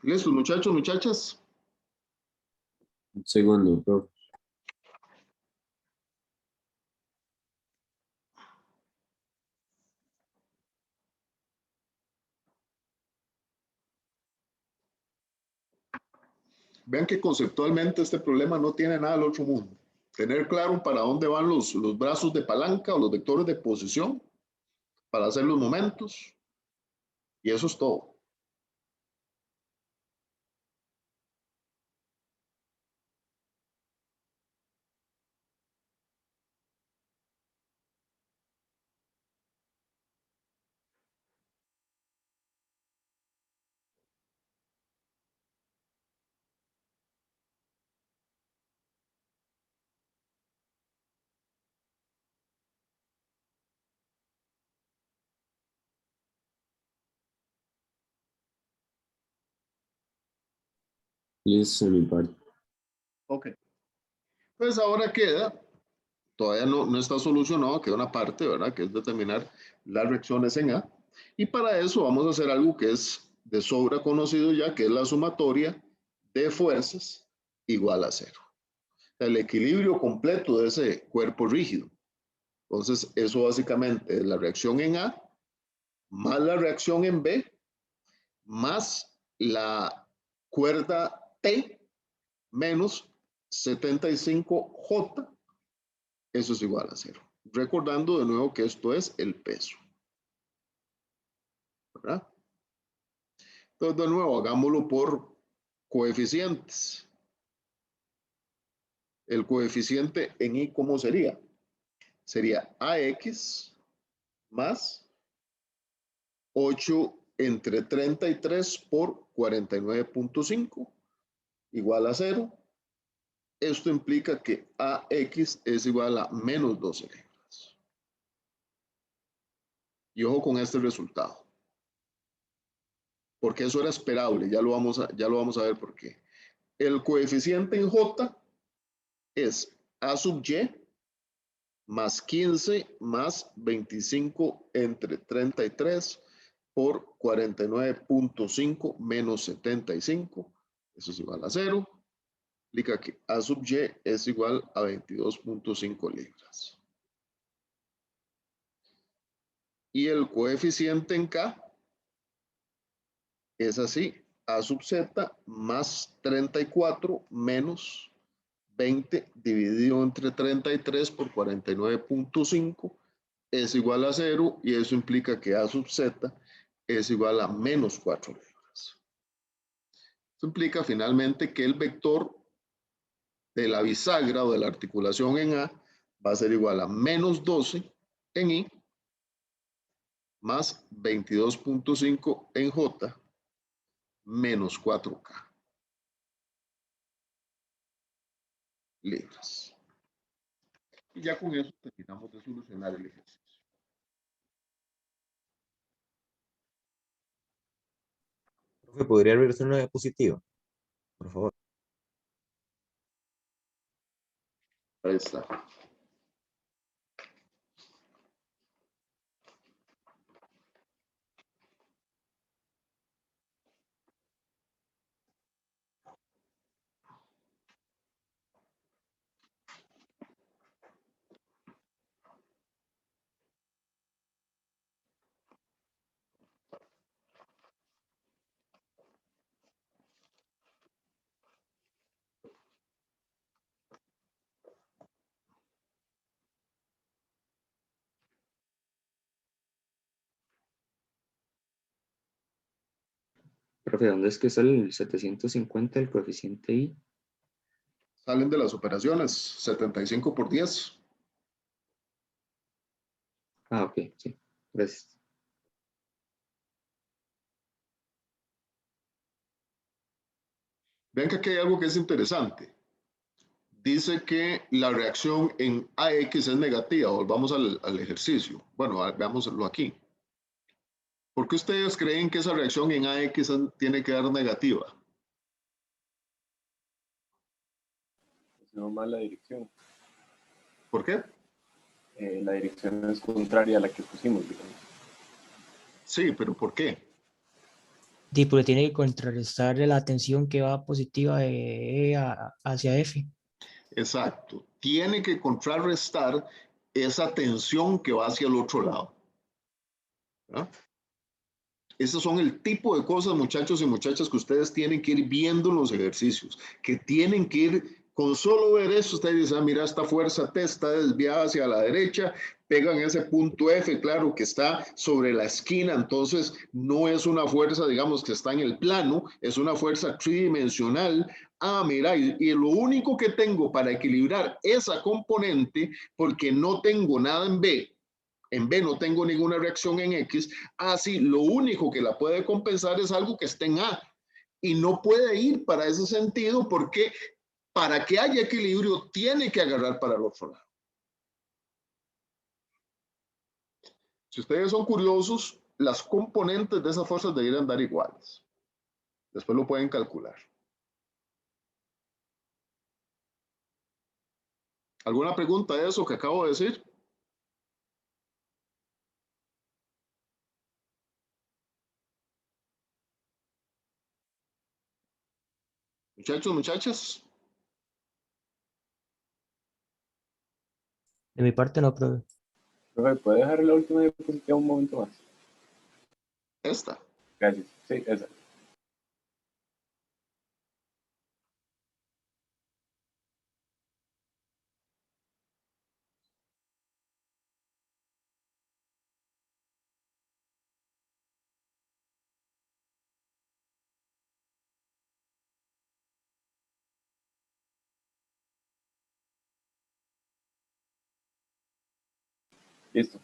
¿Listo, muchachos, muchachas? Un segundo, profe. Vean que conceptualmente este problema no tiene nada del otro mundo. Tener claro para dónde van los brazos de palanca o los vectores de posición para hacer los momentos. Y eso es todo. Listo, de mi parte. Ok. Pues ahora queda, todavía no está solucionado, queda una parte, ¿verdad? Que es determinar las reacciones en A. Y para eso vamos a hacer algo que es de sobra conocido ya, que es la sumatoria de fuerzas igual a cero. El equilibrio completo de ese cuerpo rígido. Entonces, eso básicamente es la reacción en A, más la reacción en B, más la cuerda T, menos 75J, eso es igual a cero. Recordando de nuevo que esto es el peso. ¿Verdad? Entonces, de nuevo, hagámoslo por coeficientes. El coeficiente en I, ¿cómo sería? Sería AX más 8 entre 33 por 49.5 igual a 0. Esto implica que AX es igual a menos 12 libras. Y ojo con este resultado. Porque eso era esperable, ya lo vamos a ver por qué. El coeficiente en J es A sub Y más 15 más 25 entre 33 por 49.5 menos 75. Eso es igual a 0. Implica que A sub Y es igual a 22.5 libras. Y el coeficiente en K es así. A sub Z más 34 menos 20 dividido entre 33 por 49.5 es igual a 0 y eso implica que A sub Z es igual a menos 4 libras. Esto implica finalmente que el vector de la bisagra o de la articulación en A va a ser igual a menos 12 en I más 22.5 en J menos 4K libras. Y ya con eso terminamos de solucionar el ejercicio. Profe, ¿podría regresar una diapositiva? Por favor. Ahí está. Profe, ¿dónde es que sale el 750 el coeficiente I? Salen de las operaciones 75 por 10. Ah, ok, sí. Gracias. Ven que aquí hay algo que es interesante. Dice que la reacción en AX es negativa. Volvamos al ejercicio. Bueno, veámoslo aquí. ¿Por qué ustedes creen que esa reacción en AX tiene que dar negativa? No más la dirección. ¿Por qué? La dirección es contraria a la que pusimos, digamos. Sí, pero ¿por qué? porque tiene que contrarrestar la tensión que va positiva de E hacia F. Exacto. Tiene que contrarrestar esa tensión que va hacia el otro lado. ¿Ah? Esos son el tipo de cosas, muchachos y muchachas, que ustedes tienen que ir viendo en los ejercicios, que tienen que ir, con solo ver eso, ustedes dicen, ah, mira, esta fuerza T está desviada hacia la derecha, pegan ese punto F, claro, que está sobre la esquina, entonces no es una fuerza, digamos, que está en el plano, es una fuerza tridimensional. Ah, mira, y lo único que tengo para equilibrar esa componente, porque no tengo nada en B no tengo ninguna reacción en X, así lo único que la puede compensar es algo que esté en A. Y no puede ir para ese sentido porque para que haya equilibrio tiene que agarrar para el otro lado. Si ustedes son curiosos, las componentes de esas fuerzas deberían dar iguales. Después lo pueden calcular. ¿Alguna pregunta de eso que acabo de decir? Muchachos, muchachas. De mi parte no, profe. Profe, ¿puede dejar la última diapositiva un momento más? Esta. Gracias. Sí, esa. Listo.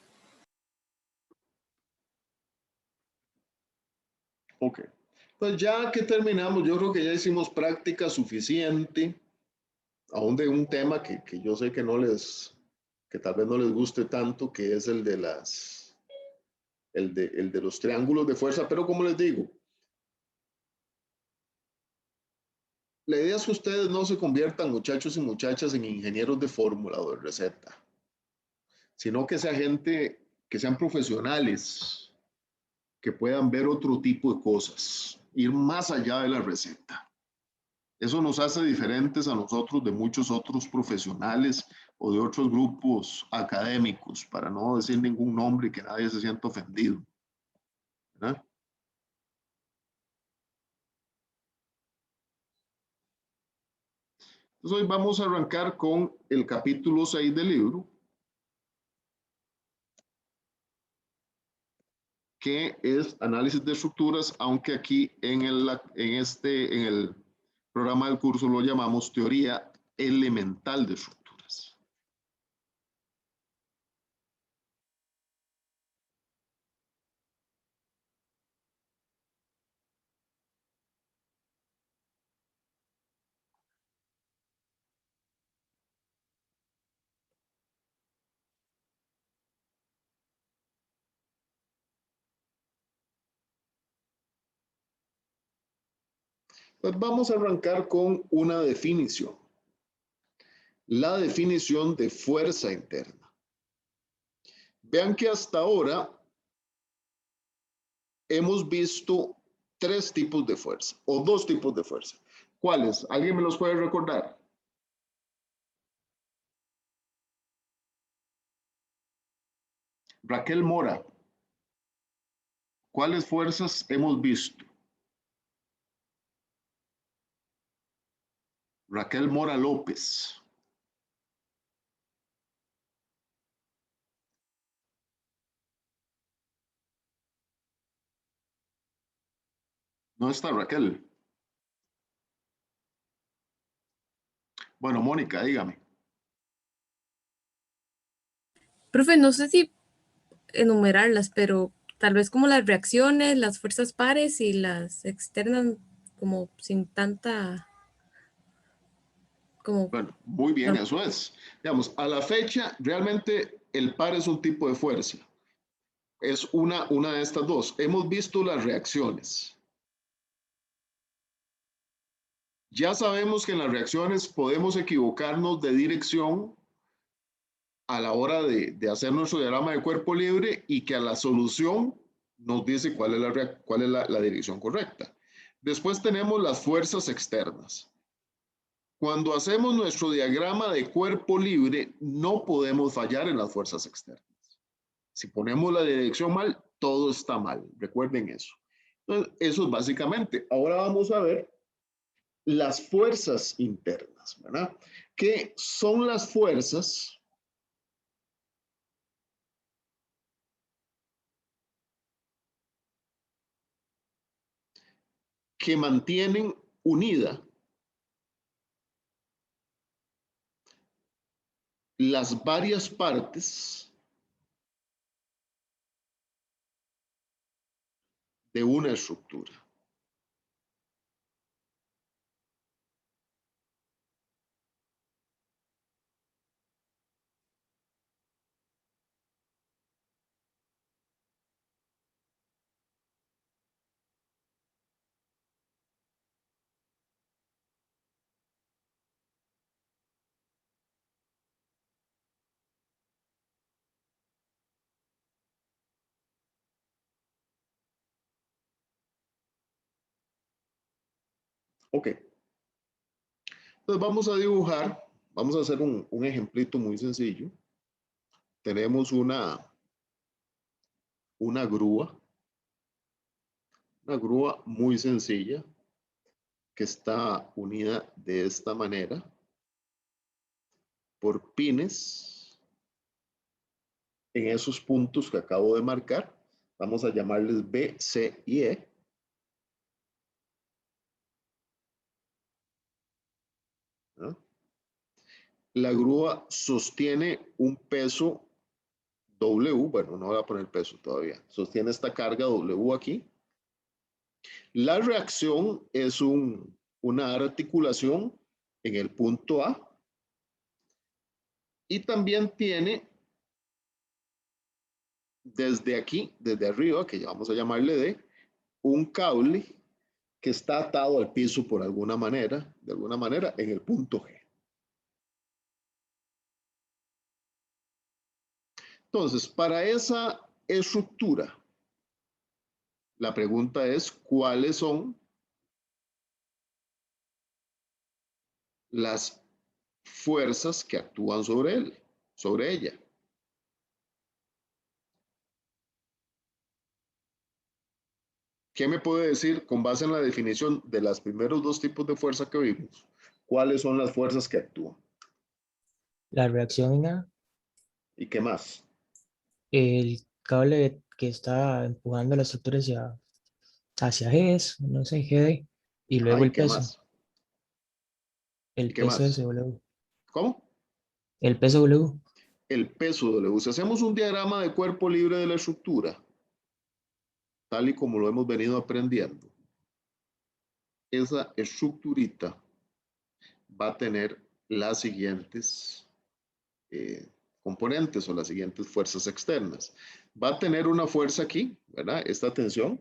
Ok. Pues ya que terminamos, yo creo que ya hicimos práctica suficiente, aún de un tema que yo sé que no les, que tal vez no les guste tanto, que es el de el de los triángulos de fuerza, pero como les digo, la idea es que ustedes no se conviertan, muchachos y muchachas, en ingenieros de fórmula o de receta, sino que sea gente, que sean profesionales, que puedan ver otro tipo de cosas, ir más allá de la receta. Eso nos hace diferentes a nosotros de muchos otros profesionales o de otros grupos académicos, para no decir ningún nombre y que nadie se sienta ofendido, ¿verdad? Entonces hoy vamos a arrancar con el capítulo 6 del libro, que es análisis de estructuras, aunque aquí en el programa del curso lo llamamos teoría elemental de estructuras. Pues vamos a arrancar con una definición. La definición de fuerza interna. Vean que hasta ahora hemos visto tres tipos de fuerza o dos tipos de fuerza. ¿Cuáles? ¿Alguien me los puede recordar? Raquel Mora, ¿cuáles fuerzas hemos visto? Raquel Mora López. No está Raquel. Bueno, Mónica, dígame. Profe, no sé si enumerarlas, pero tal vez como las reacciones, las fuerzas pares y las externas, como sin tanta, como, Bueno, muy bien, no. eso es. Digamos, a la fecha, realmente el par es un tipo de fuerza. Es una de estas dos. Hemos visto las reacciones. Ya sabemos que en las reacciones podemos equivocarnos de dirección a la hora de hacer nuestro diagrama de cuerpo libre y que a la solución nos dice cuál es la dirección correcta. Después tenemos las fuerzas externas. Cuando hacemos nuestro diagrama de cuerpo libre, no podemos fallar en las fuerzas externas. Si ponemos la dirección mal, todo está mal. Recuerden eso. Entonces, eso es básicamente. Ahora vamos a ver las fuerzas internas, ¿verdad? ¿Qué son las fuerzas que mantienen unida las varias partes de una estructura? Ok. Entonces vamos a dibujar, vamos a hacer un ejemplito muy sencillo. Tenemos una grúa muy sencilla que está unida de esta manera por pines en esos puntos que acabo de marcar. Vamos a llamarles B, C y E. ¿No? La grúa sostiene un peso W, bueno, no voy a poner peso todavía, sostiene esta carga W aquí. La reacción es una articulación en el punto A y también tiene desde aquí, desde arriba, que ya vamos a llamarle D, un cable que está atado al piso por alguna manera, de alguna manera, en el punto G. Entonces, para esa estructura, la pregunta es, ¿cuáles son las fuerzas que actúan sobre ella? ¿Qué me puede decir con base en la definición de los primeros dos tipos de fuerza que vimos? ¿Cuáles son las fuerzas que actúan? La reacción en A, ¿Y qué más? el cable que está empujando la estructura hacia G, no sé, GD, y luego Ajá, ¿y el qué peso. más? ¿Y El qué peso más? SW. ¿Cómo? El peso W. El peso W. Si hacemos un diagrama de cuerpo libre de la estructura, tal y como lo hemos venido aprendiendo, esa estructurita va a tener las siguientes componentes o las siguientes fuerzas externas. Va a tener una fuerza aquí, ¿verdad? Esta tensión.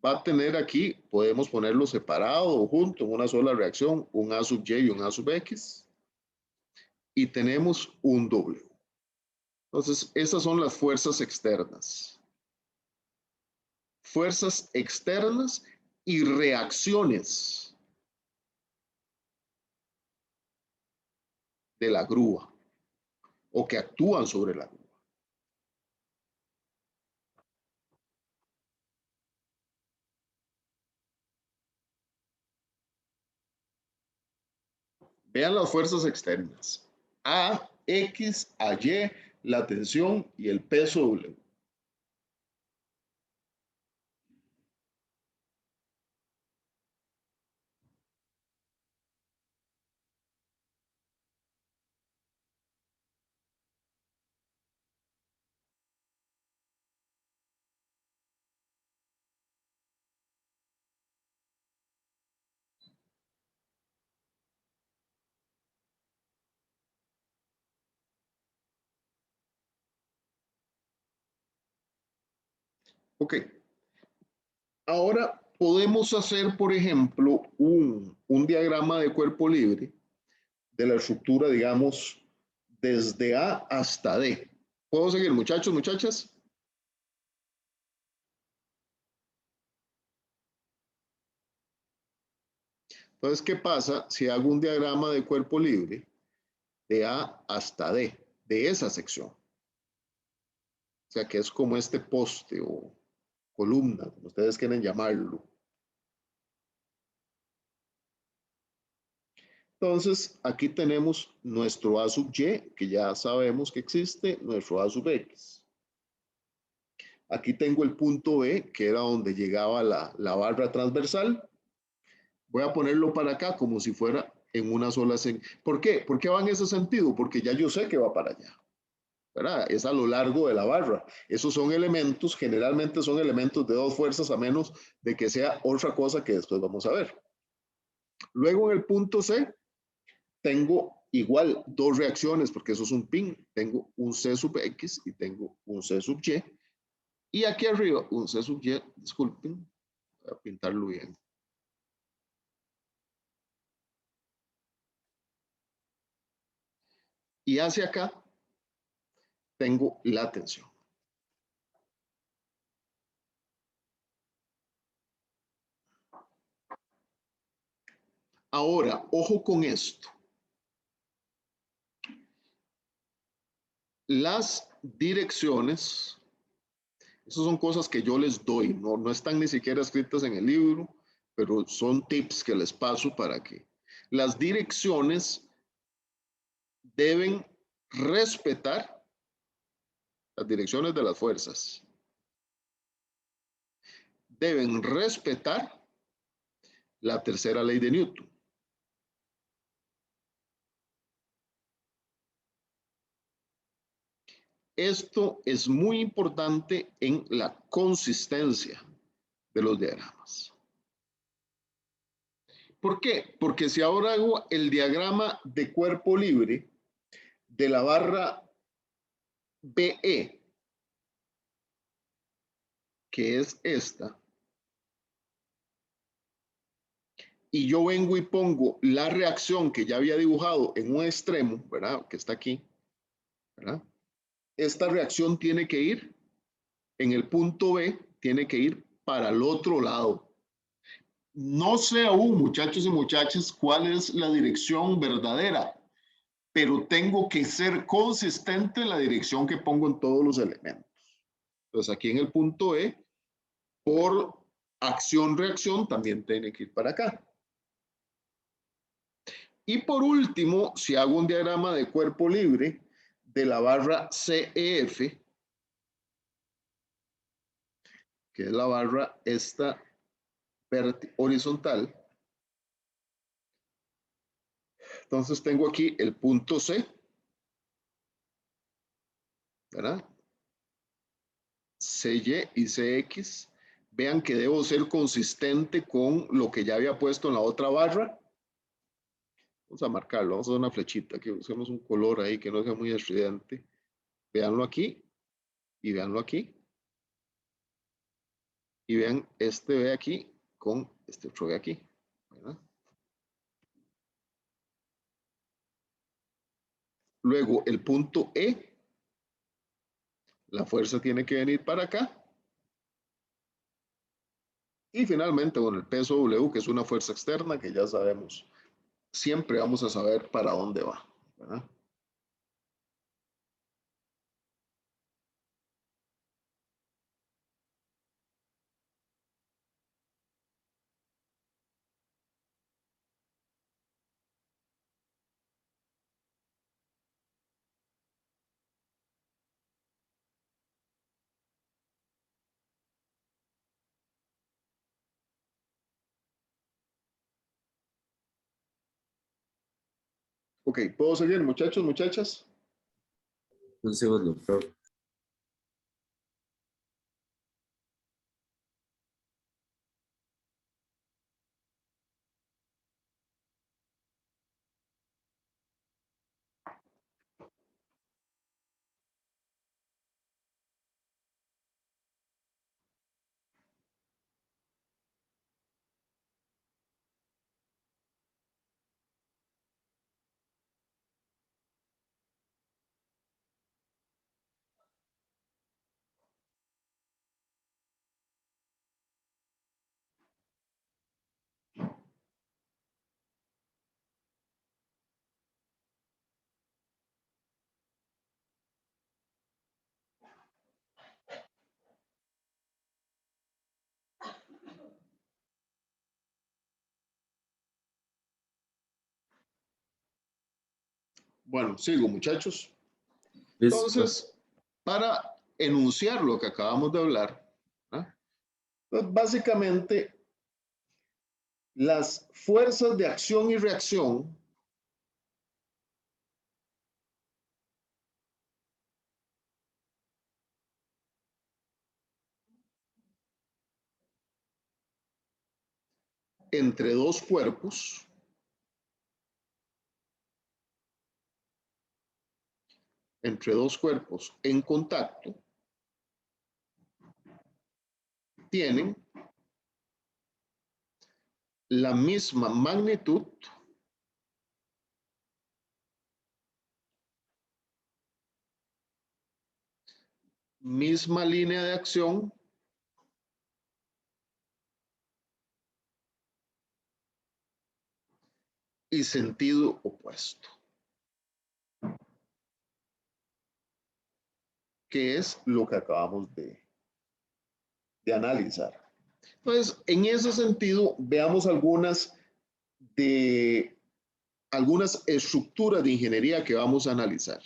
Va a tener aquí, podemos ponerlo separado o junto en una sola reacción, un A sub Y y un A sub X. Y tenemos un W. Entonces, esas son las fuerzas externas. Fuerzas externas y reacciones de la grúa o que actúan sobre la grúa. Vean las fuerzas externas. A, X, A, Y, la tensión y el peso W. Ok. Ahora podemos hacer, por ejemplo, un diagrama de cuerpo libre de la estructura, digamos, desde A hasta D. ¿Puedo seguir, muchachos, muchachas? Entonces, ¿qué pasa si hago un diagrama de cuerpo libre de A hasta D, de esa sección? O sea, que es como este poste o columna, como ustedes quieren llamarlo. Entonces, aquí tenemos nuestro A sub Y, que ya sabemos que existe, nuestro A sub X. Aquí tengo el punto B, que era donde llegaba la barra transversal. Voy a ponerlo para acá como si fuera en una sola serie. ¿Por qué? ¿Por qué va en ese sentido? Porque ya yo sé que va para allá, ¿verdad? Es a lo largo de la barra. Esos son elementos, generalmente son elementos de dos fuerzas, a menos de que sea otra cosa que después vamos a ver. Luego en el punto C, tengo igual dos reacciones, porque eso es un pin. Tengo un C sub X y tengo un C sub Y. Y aquí arriba, un C sub Y, disculpen, voy a pintarlo bien. Y hacia acá tengo la tensión. Ahora, ojo con esto. Las direcciones, esas son cosas que yo les doy, no están ni siquiera escritas en el libro, pero son tips que les paso para que las direcciones deben respetar las direcciones de las fuerzas. Deben respetar la tercera ley de Newton. Esto es muy importante en la consistencia de los diagramas. ¿Por qué? Porque si ahora hago el diagrama de cuerpo libre de la barra BE, que es esta, y yo vengo y pongo la reacción que ya había dibujado en un extremo, ¿verdad? Que está aquí, ¿verdad? Esta reacción tiene que ir en el punto B, tiene que ir para el otro lado. No sé aún, muchachos y muchachas, cuál es la dirección verdadera, pero tengo que ser consistente en la dirección que pongo en todos los elementos. Entonces aquí en el punto E, por acción-reacción, también tiene que ir para acá. Y por último, si hago un diagrama de cuerpo libre de la barra CEF, que es la barra esta horizontal, entonces tengo aquí el punto C, ¿verdad? CY y CX. Vean que debo ser consistente con lo que ya había puesto en la otra barra. Vamos a marcarlo, vamos a hacer una flechita, que usemos un color ahí que no sea muy estridente. Veanlo aquí y veanlo aquí. Y vean este B aquí con este otro B aquí, ¿verdad? Luego el punto E, la fuerza tiene que venir para acá. Y finalmente, bueno, el peso W, que es una fuerza externa, que ya sabemos, siempre vamos a saber para dónde va, ¿verdad? Ok, ¿puedo seguir, muchachos, muchachas? Un segundo, profe. Bueno, sigo, muchachos. Listo. Entonces, para enunciar lo que acabamos de hablar, ¿ah? Pues básicamente, las fuerzas de acción y reacción entre dos cuerpos en contacto tienen la misma magnitud misma línea de acción y sentido opuesto, que es lo que acabamos de analizar. Entonces, en ese sentido, veamos algunas estructuras de ingeniería que vamos a analizar.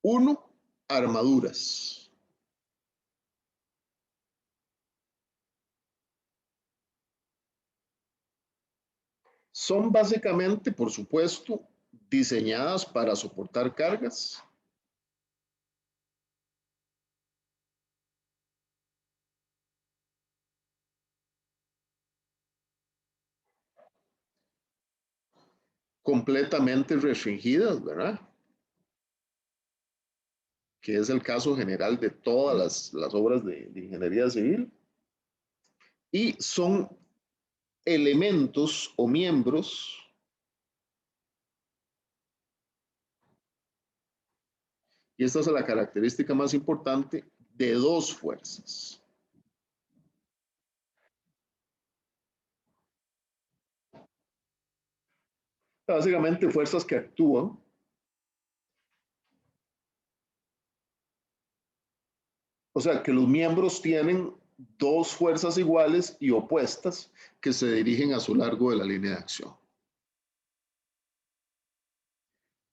Uno, armaduras. Son básicamente, por supuesto, diseñadas para soportar cargas. Completamente restringidas, ¿verdad? Que es el caso general de todas las obras de ingeniería civil. Y son elementos o miembros y esta es la característica más importante de dos fuerzas. Básicamente fuerzas que actúan o sea que los miembros tienen dos fuerzas iguales y opuestas que se dirigen a su largo de la línea de acción.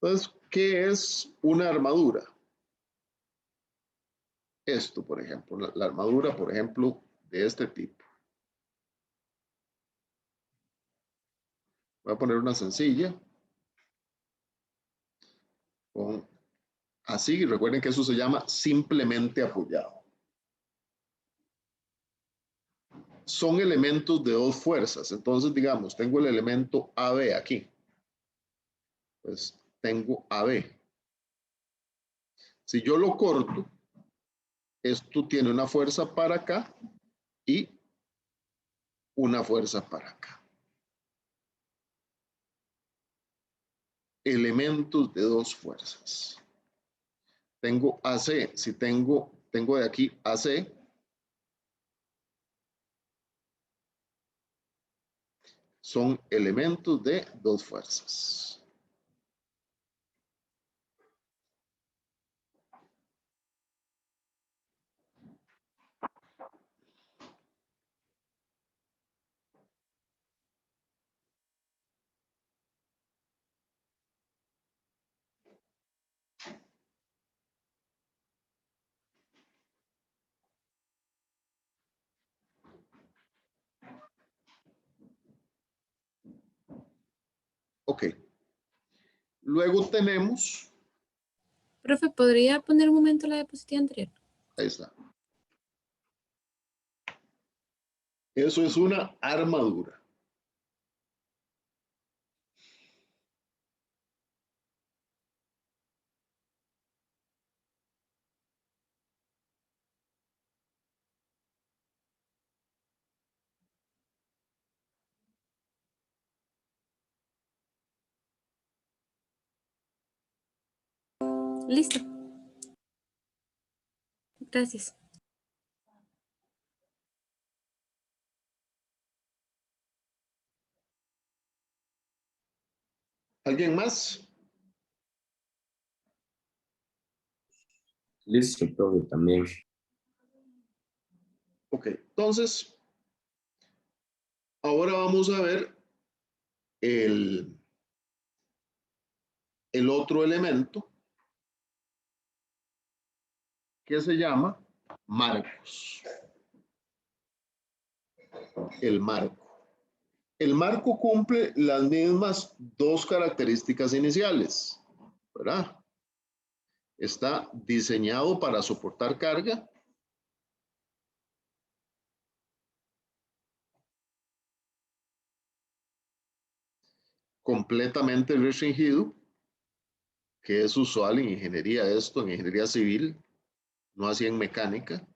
Entonces, ¿qué es una armadura? Esto, por ejemplo, la armadura, por ejemplo, de este tipo. Voy a poner una sencilla. Con así, recuerden que eso se llama simplemente apoyado. Son elementos de dos fuerzas. Entonces, digamos, tengo el elemento AB aquí. Pues tengo AB. Si yo lo corto, esto tiene una fuerza para acá y una fuerza para acá. Elementos de dos fuerzas. Tengo AC. Si tengo de aquí AC, son elementos de dos fuerzas. Ok. Luego tenemos, Profe, ¿podría poner un momento la diapositiva anterior? ahí está. Eso es una armadura. Listo. Gracias. ¿Alguien más? Listo, profe, también. Ok, entonces, ahora vamos a ver el otro elemento que se llama marcos. El marco. El marco cumple las mismas dos características iniciales, ¿verdad? Está diseñado para soportar carga. Completamente restringido, que es usual en ingeniería esto, en ingeniería civil, no así en mecánica,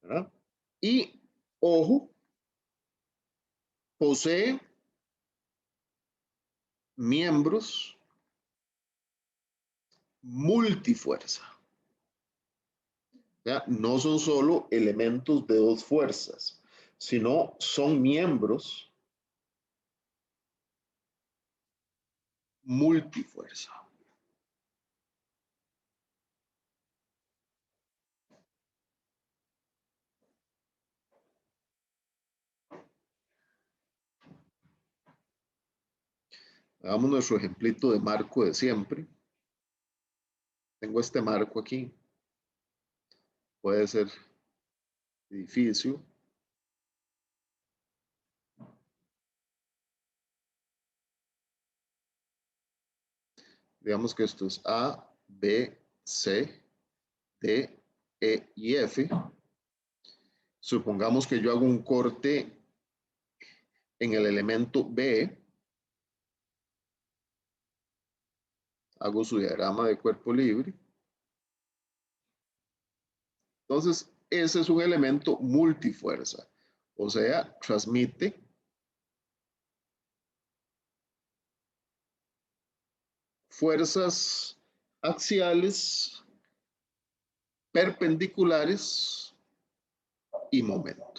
¿verdad? Y, ojo, posee miembros multifuerza. ¿Ya? No son solo elementos de dos fuerzas, sino son miembros multifuerza. Hagamos nuestro ejemplito de marco de siempre. Tengo este marco aquí. Puede ser edificio. Digamos que esto es A, B, C, D, E y F. Supongamos que yo hago un corte en el elemento B. Hago su diagrama de cuerpo libre. Entonces, ese es un elemento multifuerza. O sea, transmite fuerzas axiales, perpendiculares y momentos.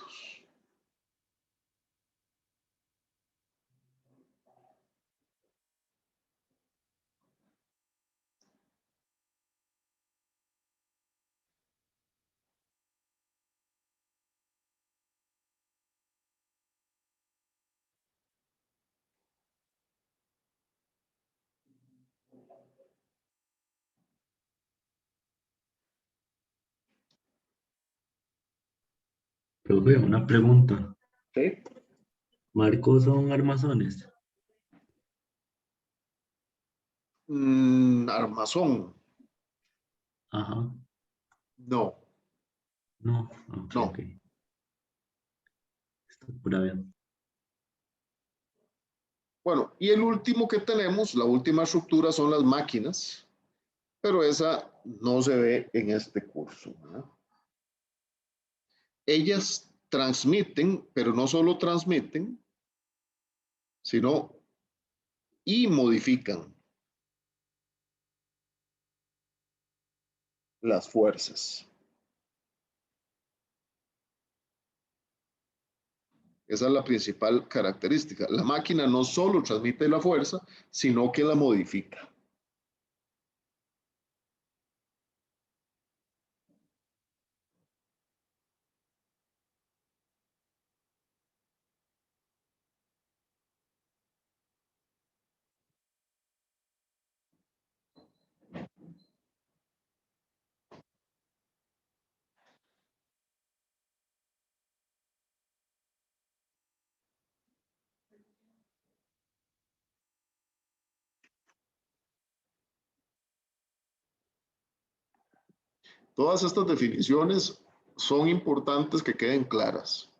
Profe, una pregunta. ¿Sí? ¿Marcos son armazones? Armazón. Ajá. No, No. Ok, no. ok. Está pura bien. Bueno, y el último que tenemos, la última estructura son las máquinas, pero esa no se ve en este curso, ¿verdad? Ellas transmiten, pero no solo transmiten, sino y modifican las fuerzas. Esa es la principal característica. La máquina no solo transmite la fuerza, sino que la modifica. Todas estas definiciones son importantes que queden claras.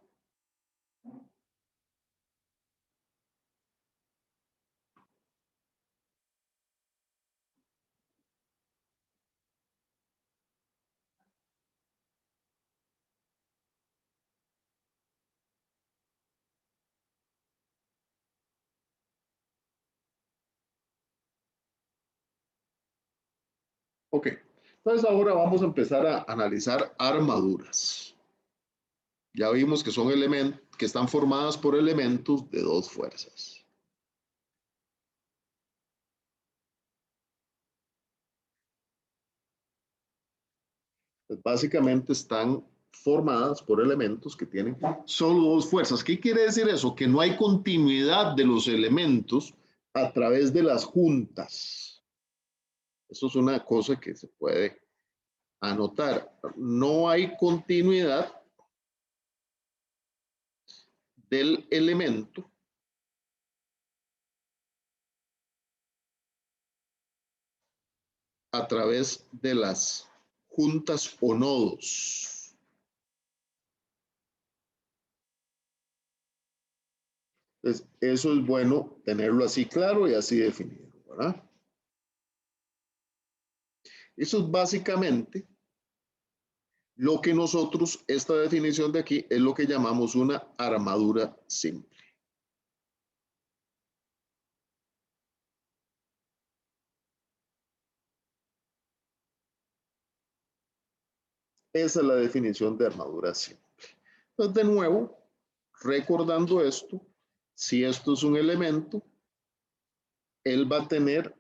Ok, entonces ahora vamos a empezar a analizar armaduras. Ya vimos que son elementos que están formadas por elementos de dos fuerzas. Pues básicamente están formadas por elementos que tienen solo dos fuerzas. ¿Qué quiere decir eso? Que no hay continuidad de los elementos a través de las juntas. Eso es una cosa que se puede anotar. No hay continuidad del elemento a través de las juntas o nodos. Entonces, eso es bueno tenerlo así claro y así definido, ¿verdad? Eso es básicamente lo que nosotros, esta definición de aquí, es lo que llamamos una armadura simple. Esa es la definición de armadura simple. Entonces, de nuevo, recordando esto, si esto es un elemento, él va a tener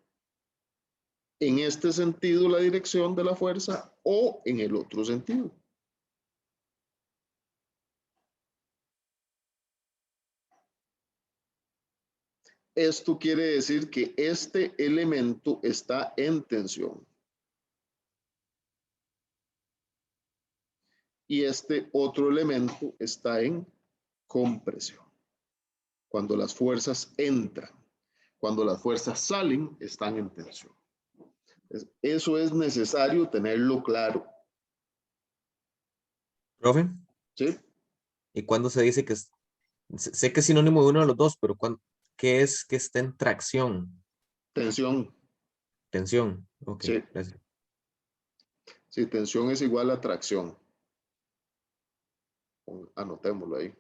en este sentido la dirección de la fuerza o en el otro sentido. Esto quiere decir que este elemento está en tensión. Y este otro elemento está en compresión. Cuando las fuerzas entran, cuando las fuerzas salen, están en tensión. Eso es necesario tenerlo claro. Profe, ¿Sí? ¿y cuándo se dice que sé que es sinónimo de uno de los dos, pero ¿qué es que está en tracción? Tensión. Tensión. Ok, Sí. gracias. Sí, tensión es igual a tracción. Anotémoslo ahí.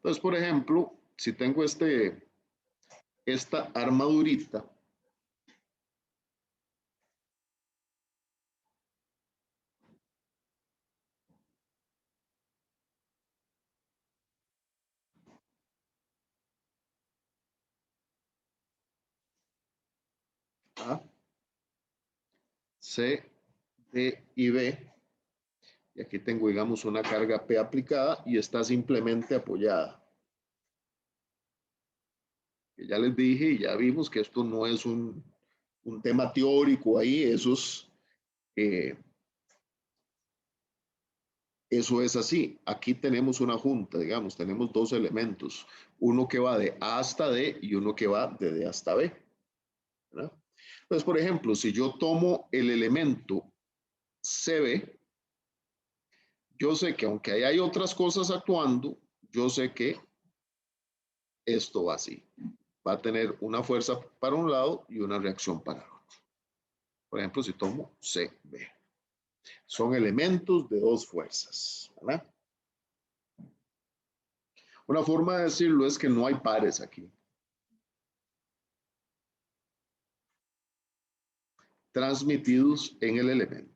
Entonces, por ejemplo, si tengo esta armadurita, A, C, D y B, y aquí tengo, digamos, una carga P aplicada y está simplemente apoyada. Que ya les dije y ya vimos que esto no es un tema teórico ahí, eso es así. Aquí tenemos una junta, digamos, tenemos dos elementos, uno que va de A hasta D y uno que va de D hasta B, ¿verdad? Entonces, por ejemplo, si yo tomo el elemento CB, yo sé que aunque ahí hay otras cosas actuando, yo sé que esto va así. Va a tener una fuerza para un lado y una reacción para el otro. Por ejemplo, si tomo CB. Son elementos de dos fuerzas, ¿verdad? Una forma de decirlo es que no hay pares aquí. Transmitidos en el elemento.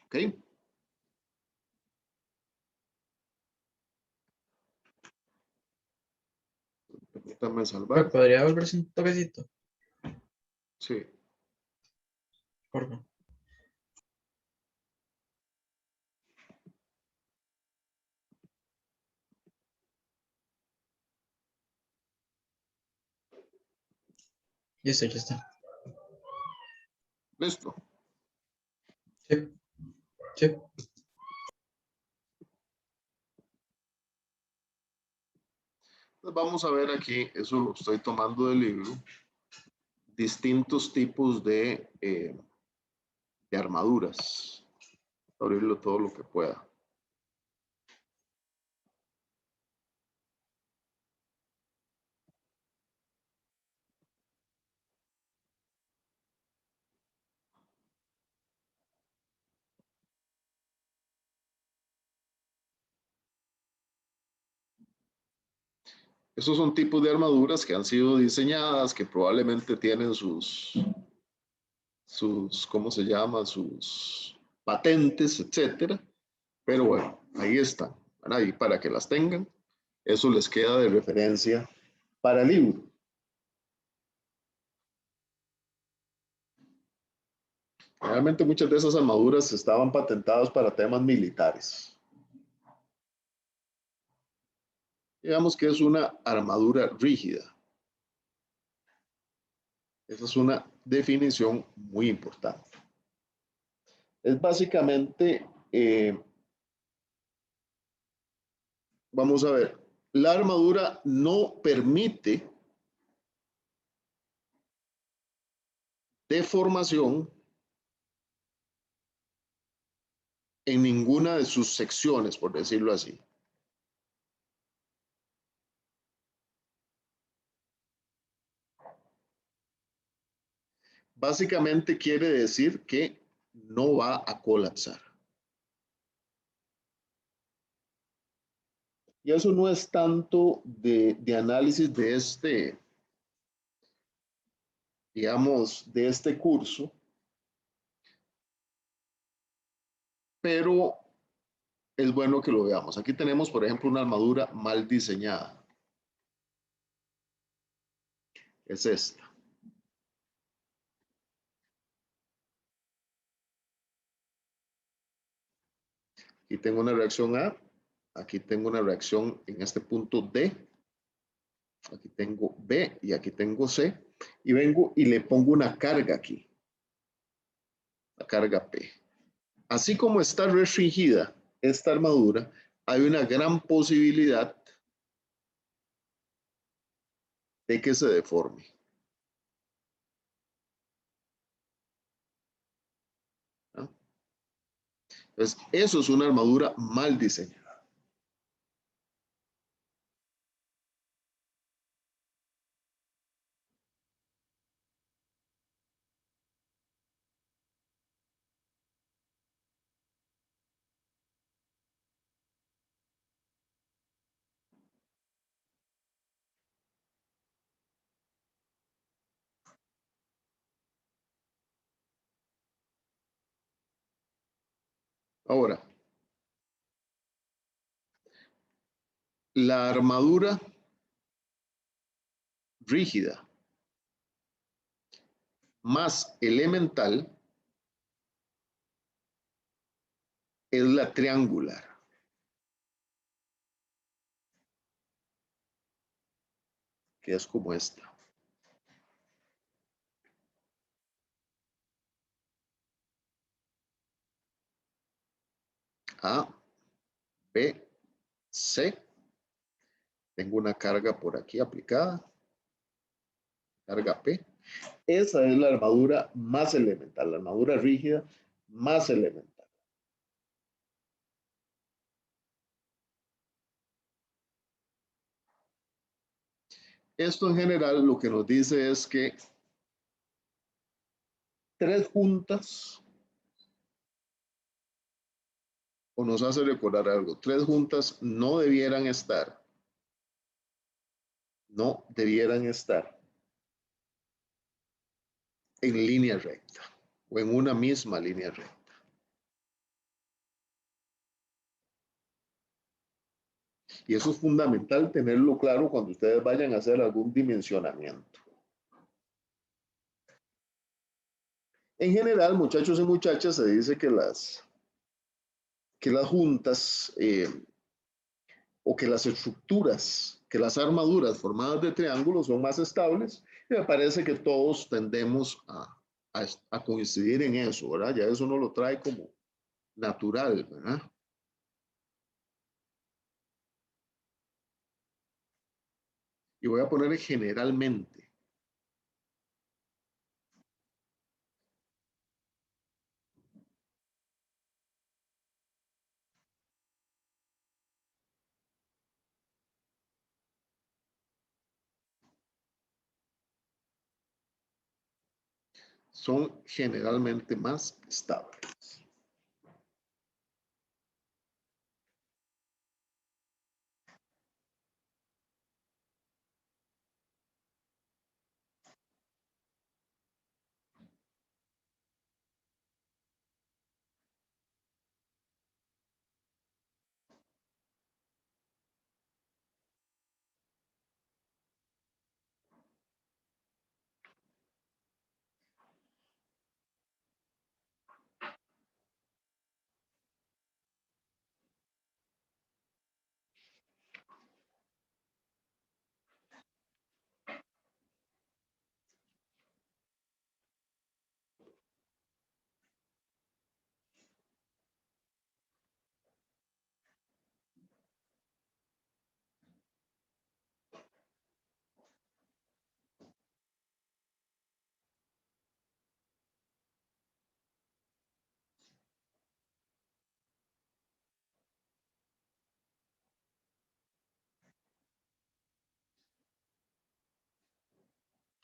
¿Ok? Permítanme salvar. ¿Podría volverse un toquecito? Sí. Por favor. Ya está, ya está. Listo. Sí. Sí. Pues vamos a ver aquí, eso lo estoy tomando del libro, distintos tipos de armaduras. Abrirlo todo lo que pueda. Esos son tipos de armaduras que han sido diseñadas, que probablemente tienen ¿cómo se llama? Sus patentes, etcétera. Pero bueno, ahí están. Ahí para que las tengan. Eso les queda de referencia para el libro. Realmente muchas de esas armaduras estaban patentadas para temas militares. Digamos que es una armadura rígida. Esa es una definición muy importante. Es básicamente, vamos a ver, la armadura no permite deformación en ninguna de sus secciones, por decirlo así. Básicamente quiere decir que no va a colapsar. Y eso no es tanto de análisis de este, digamos, de este curso, pero es bueno que lo veamos. Aquí tenemos, por ejemplo, una armadura mal diseñada. Es esta. Aquí tengo una reacción A, aquí tengo una reacción en este punto D, aquí tengo B y aquí tengo C, y vengo y le pongo una carga aquí, la carga P. Así como está restringida esta armadura, hay una gran posibilidad de que se deforme. ¿No? Entonces, eso es una armadura mal diseñada. Ahora, la armadura rígida más elemental es la triangular. Que es como esta. A, B, C. Tengo una carga por aquí aplicada. Carga P. Esa es la armadura más elemental, la armadura rígida más elemental. Esto en general lo que nos dice es que 3 juntas, o nos hace recordar algo, 3 juntas no debieran estar en línea recta o en una misma línea recta. Y eso es fundamental tenerlo claro cuando ustedes vayan a hacer algún dimensionamiento. En general, muchachos y muchachas, se dice que las juntas o que las estructuras, que las armaduras formadas de triángulos son más estables, y me parece que todos tendemos a coincidir en eso, ¿verdad? Ya eso no lo trae natural, ¿verdad? Y voy a poner generalmente. Son generalmente más estables.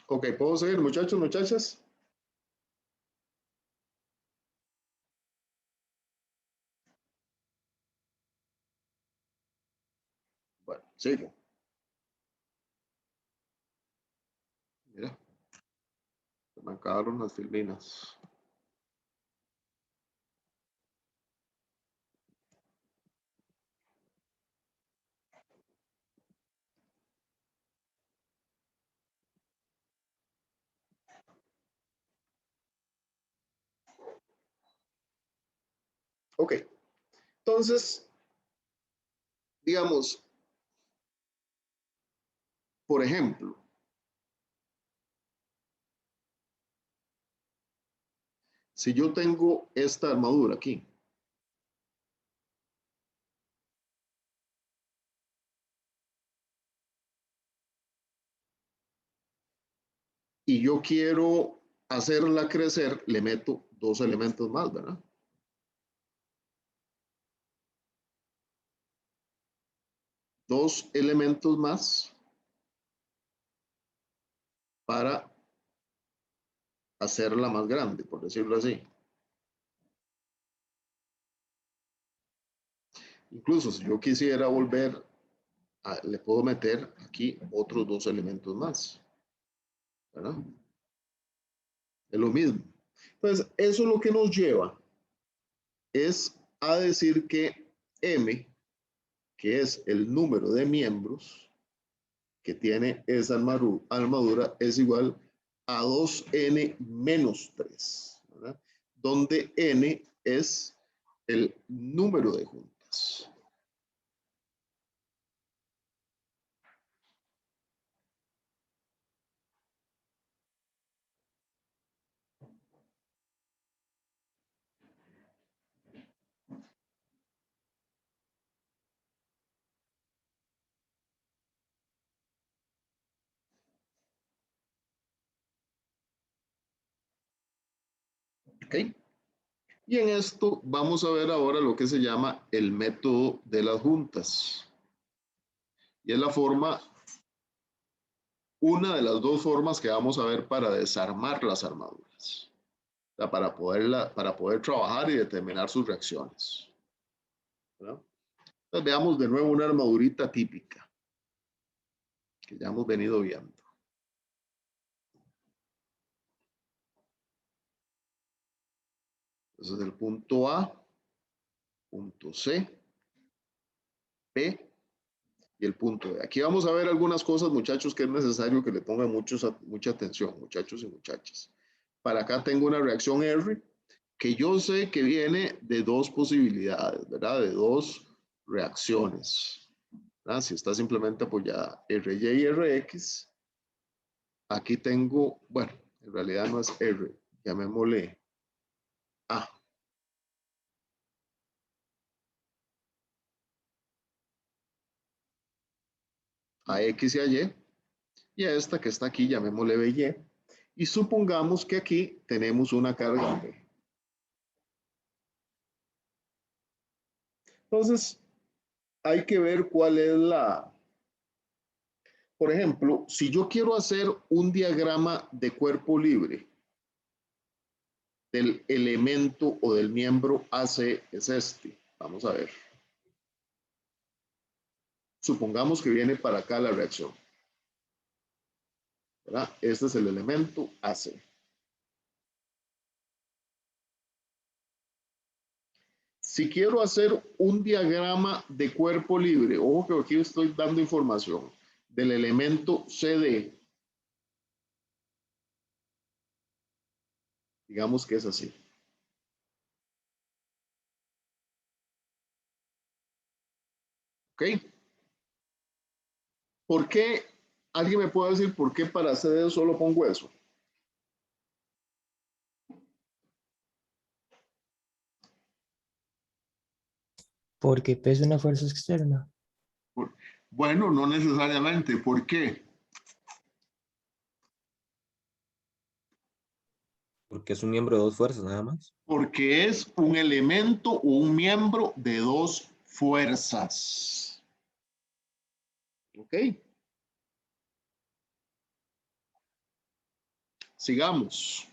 Ok, ¿puedo seguir, muchachos, muchachas? Bueno, sigo. Mira, se me acabaron las filminas. Ok, entonces, digamos, por ejemplo, si yo tengo esta armadura aquí, y yo quiero hacerla crecer, le meto dos elementos más, ¿verdad? Dos elementos más para hacerla más grande, por decirlo así. Incluso si yo quisiera volver, le puedo meter aquí otros dos elementos más, ¿verdad? Es lo mismo. Entonces, eso lo que nos lleva es a decir que M, que es el número de miembros que tiene esa armadura, es igual a 2n menos 3, ¿verdad? Donde n es el número de juntas. ¿Ok? Y en esto vamos a ver ahora lo que se llama el método de las juntas. Y es la forma, una de las dos formas que vamos a ver para desarmar las armaduras. O sea, para poder trabajar y determinar sus reacciones, ¿verdad? Entonces veamos de nuevo una armadurita típica que ya hemos venido viendo. Entonces el punto A, punto C, P y el punto D. Aquí vamos a ver algunas cosas, muchachos, que es necesario que le pongan mucha atención, muchachos y muchachas. Para acá tengo una reacción R que yo sé que viene de dos posibilidades, ¿verdad? De dos reacciones, ¿verdad? Si está simplemente apoyada RY y RX, aquí tengo, bueno, en realidad no es R, llamémosle A. a X y a Y, y a esta que está aquí, llamémosle BY, y supongamos que aquí tenemos una carga B. Entonces, hay que ver cuál es la... Por ejemplo, si yo quiero hacer un diagrama de cuerpo libre del elemento o del miembro AC, es este. Vamos a ver. Supongamos que viene para acá la reacción, ¿verdad? Este es el elemento AC. Si quiero hacer un diagrama de cuerpo libre, ojo que aquí estoy dando información, del elemento CD, digamos que es así. ¿Ok? ¿Por qué? ¿Alguien me puede decir por qué para CD solo pongo eso? Porque pesa una fuerza externa. Bueno, no necesariamente. ¿Por qué? Porque es un miembro de dos fuerzas, nada más. Porque es un elemento o un miembro de dos fuerzas. ¿Ok? Sigamos.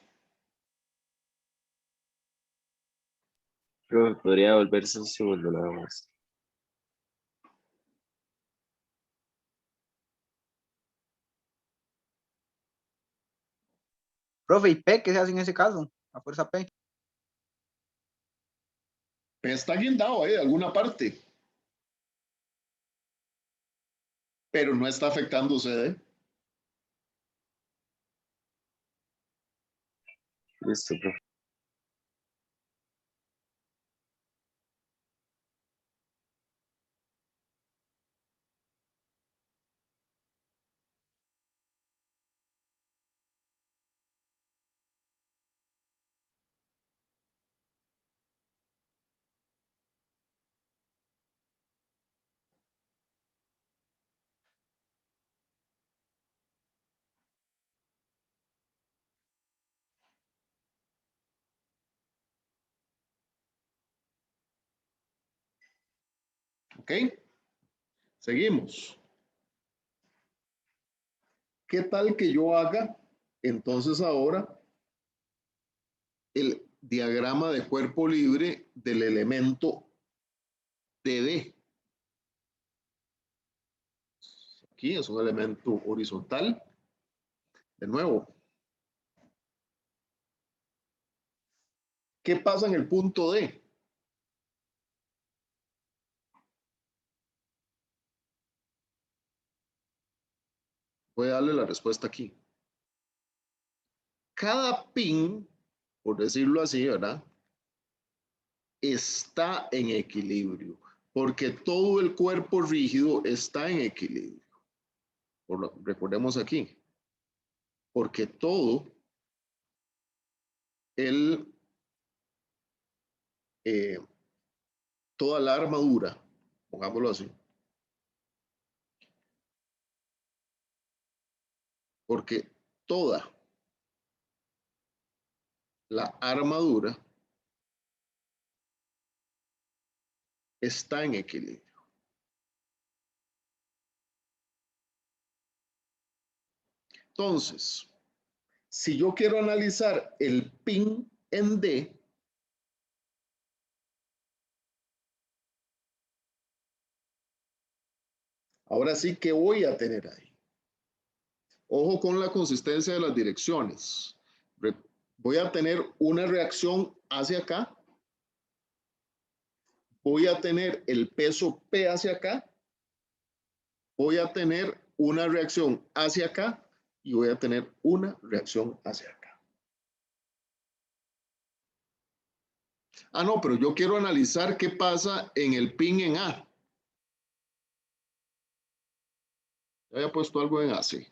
Profe, podría volverse un segundo nada más. Profe, ¿y P qué se hace en ese caso? A fuerza P. P está guindado ahí de alguna parte. Pero no está afectando CD. Listo, profe. ¿Ok? Seguimos. ¿Qué tal que yo haga entonces ahora el diagrama de cuerpo libre del elemento TD? Aquí es un elemento horizontal. De nuevo. ¿Qué pasa en el punto D? Voy a darle la respuesta aquí. Cada pin, por decirlo así, ¿verdad? Está en equilibrio, porque todo el cuerpo rígido está en equilibrio. Recordemos aquí, porque todo toda la armadura, pongámoslo así, porque toda la armadura está en equilibrio. Entonces, si yo quiero analizar el pin en D, ahora sí que voy a tener ahí. Ojo con la consistencia de las direcciones. Voy a tener una reacción hacia acá. Voy a tener el peso P hacia acá. Voy a tener una reacción hacia acá y voy a tener una reacción hacia acá. Ah, no, pero yo quiero analizar qué pasa en el pin en A. Yo había puesto algo en A, sí.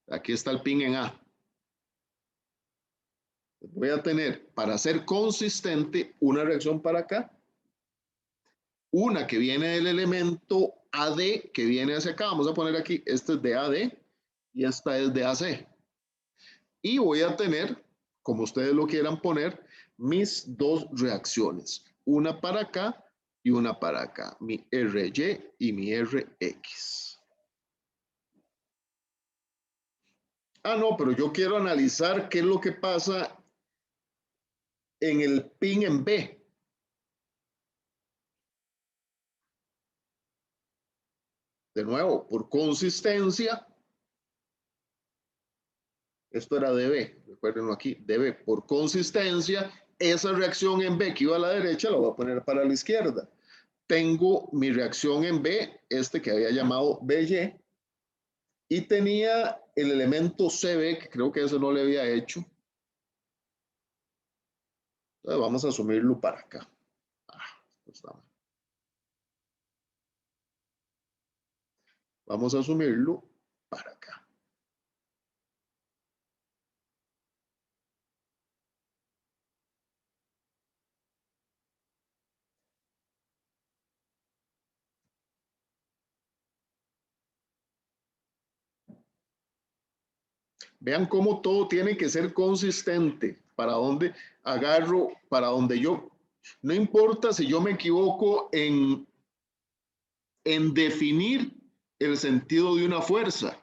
Aquí está el pin en A. Voy a tener, para ser consistente, una reacción para acá, una que viene del elemento AD que viene hacia acá. Vamos a poner aquí, este es de AD y esta es de AC. Y voy a tener, como ustedes lo quieran poner, mis dos reacciones. Una para acá y una para acá. Mi RY y mi RX. Ah, no, pero yo quiero analizar qué es lo que pasa en el pin en B. De nuevo, por consistencia, esto era DB, recuérdenlo aquí, DB. Por consistencia, esa reacción en B que iba a la derecha la voy a poner para la izquierda. Tengo mi reacción en B, este que había llamado BY, y tenía el elemento CB, que creo que eso no le había hecho. Entonces vamos a asumirlo para acá. Vamos a asumirlo para acá. Vean cómo todo tiene que ser consistente. Para dónde agarro, para donde yo. No importa si yo me equivoco en definir el sentido de una fuerza,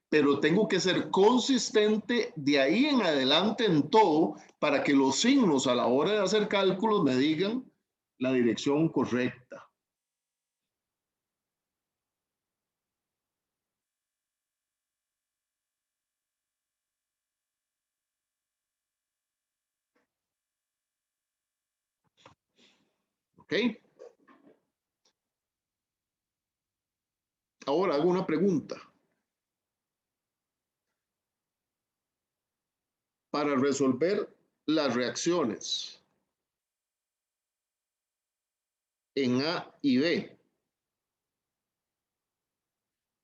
pero tengo que ser consistente de ahí en adelante en todo para que los signos a la hora de hacer cálculos me digan la dirección correcta. ¿Ok? Ahora hago una pregunta. Para resolver las reacciones en A y B,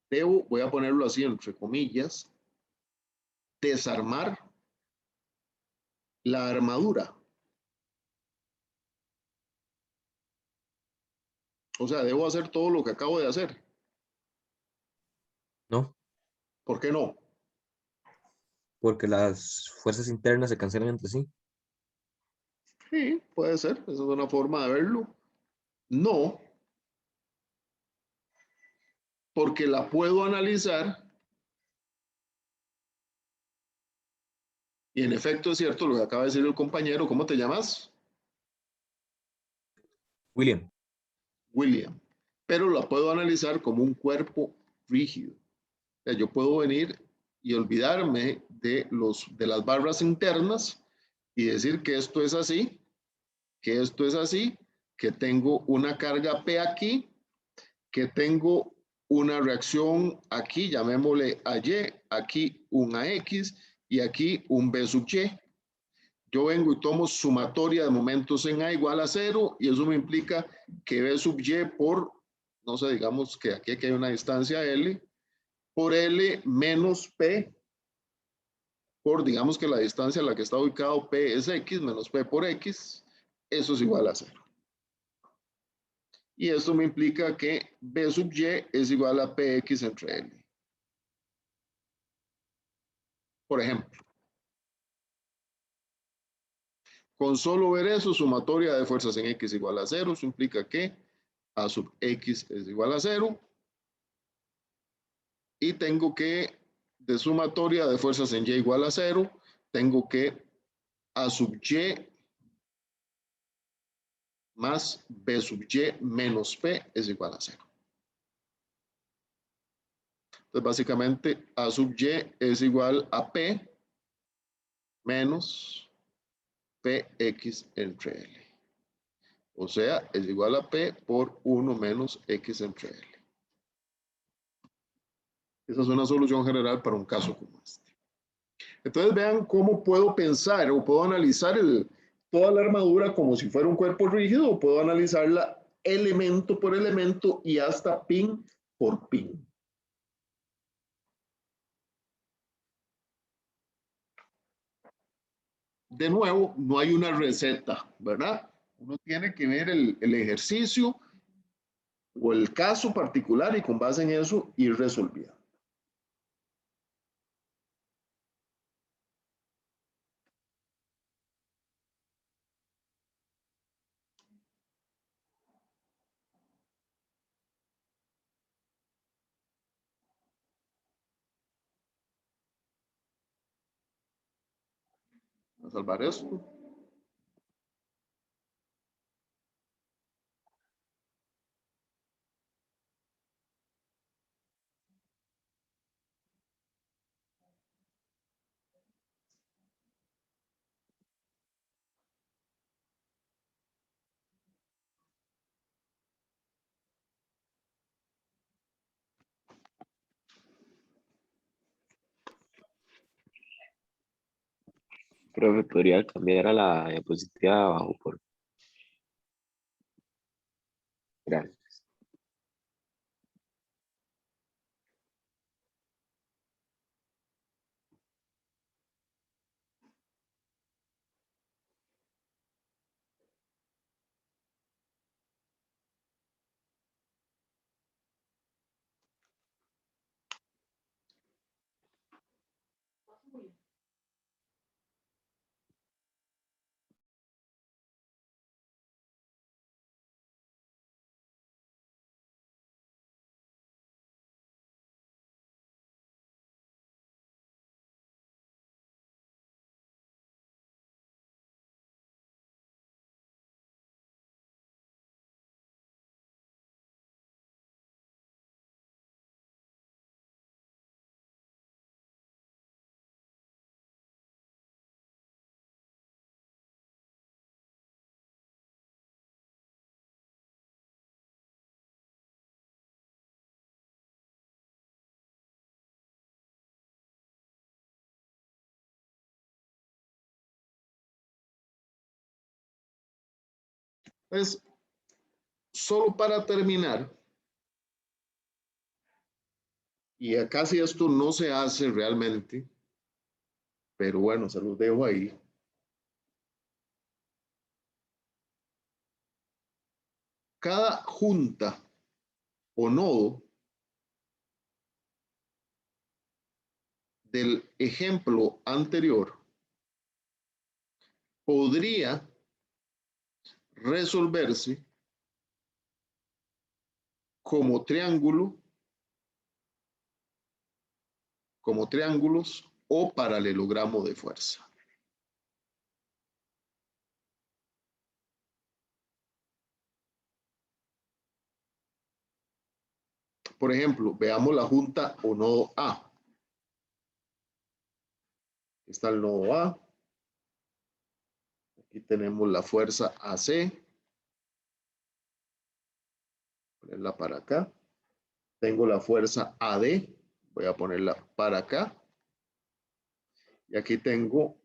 debo, voy a ponerlo así entre comillas, desarmar la armadura. O sea, debo hacer todo lo que acabo de hacer. No, ¿Por qué no? porque las fuerzas internas se cancelan entre sí. Sí, puede ser. Esa es una forma de verlo. No, porque la puedo analizar y en efecto es cierto lo que acaba de decir el compañero. ¿Cómo te llamas? William, William. Pero la puedo analizar como un cuerpo rígido. O sea, yo puedo venir y olvidarme de las barras internas y decir que esto es así, que esto es así, que tengo una carga P aquí, que tengo una reacción aquí, llamémosle a Y, aquí un AX y aquí un B sub Y. Yo vengo y tomo sumatoria de momentos en A igual a 0 y eso me implica que B sub Y por, no sé, digamos que aquí hay una distancia L, por L menos P, por digamos que la distancia a la que está ubicado P es X menos P por X, eso es igual a 0. Y esto me implica que B sub Y es igual a PX entre L. Por ejemplo, con solo ver eso, sumatoria de fuerzas en X igual a 0, eso implica que A sub X es igual a 0. Y tengo que, de sumatoria de fuerzas en Y igual a 0, tengo que A sub Y más B sub Y menos P es igual a 0. Entonces, básicamente, A sub Y es igual a P menos PX entre L. O sea, es igual a P por 1 menos X entre L. Esa es una solución general para un caso como este. Entonces, vean cómo puedo pensar o puedo analizar toda la armadura como si fuera un cuerpo rígido o puedo analizarla elemento por elemento y hasta pin por pin. De nuevo, no hay una receta, ¿verdad? Uno tiene que ver el ejercicio o el caso particular y con base en eso ir resolviendo. Voy a salvar esto. Profe, podría cambiar a la diapositiva de abajo, por gracias. Pues, solo para terminar, y acá si esto no se hace realmente, pero bueno, se los dejo ahí. Cada junta o nodo del ejemplo anterior podría resolverse como triángulo, como triángulos o paralelogramo de fuerza. Por ejemplo, veamos la junta o nodo A. Está el nodo A. Aquí tenemos la fuerza AC. Ponerla para acá. Tengo la fuerza AD. Voy a ponerla para acá. Y aquí tengo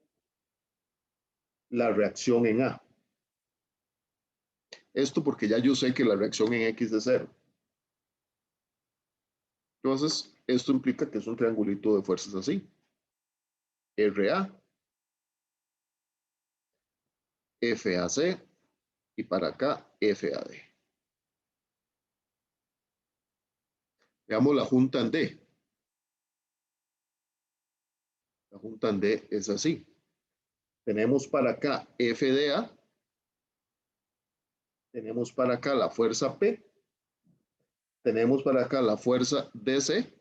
la reacción en A. Esto porque ya yo sé que la reacción en X es 0. Entonces, esto implica que es un triangulito de fuerzas así. RA, FAC y para acá FAD. Veamos la junta en D. La junta en D es así. Tenemos para acá FDA. Tenemos para acá la fuerza P. Tenemos para acá la fuerza DC.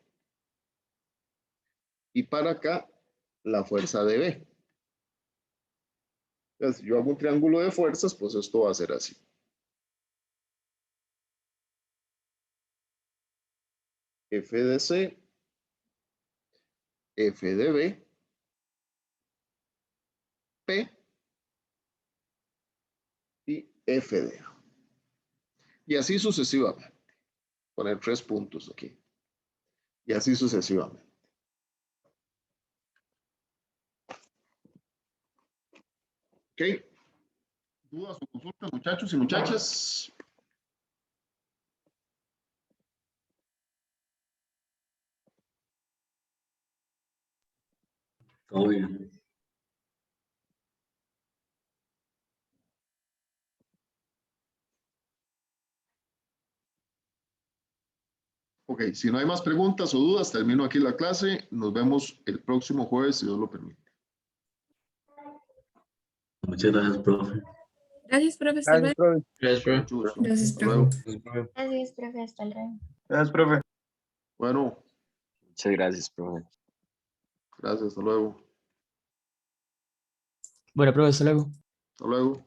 Y para acá la fuerza DB. Entonces, si yo hago un triángulo de fuerzas, pues esto va a ser así. FDC, FDB, P y FDA. Y así sucesivamente. Poner 3 puntos aquí. Y así sucesivamente. Ok. ¿Dudas o consultas, muchachos y muchachas? Todo bien. Ok, si no hay más preguntas o dudas, termino aquí la clase. Nos vemos el próximo jueves, si Dios lo permite. Muchas gracias, profe. Gracias, profe. Hasta luego. Gracias, profe. Gracias, profe. Mucho gusto. Gracias, Hasta luego. Gracias, profe. Hasta luego. Gracias, profe. Bueno, Muchas gracias, profe. gracias. Hasta luego. Bueno, profe, hasta luego. Hasta luego.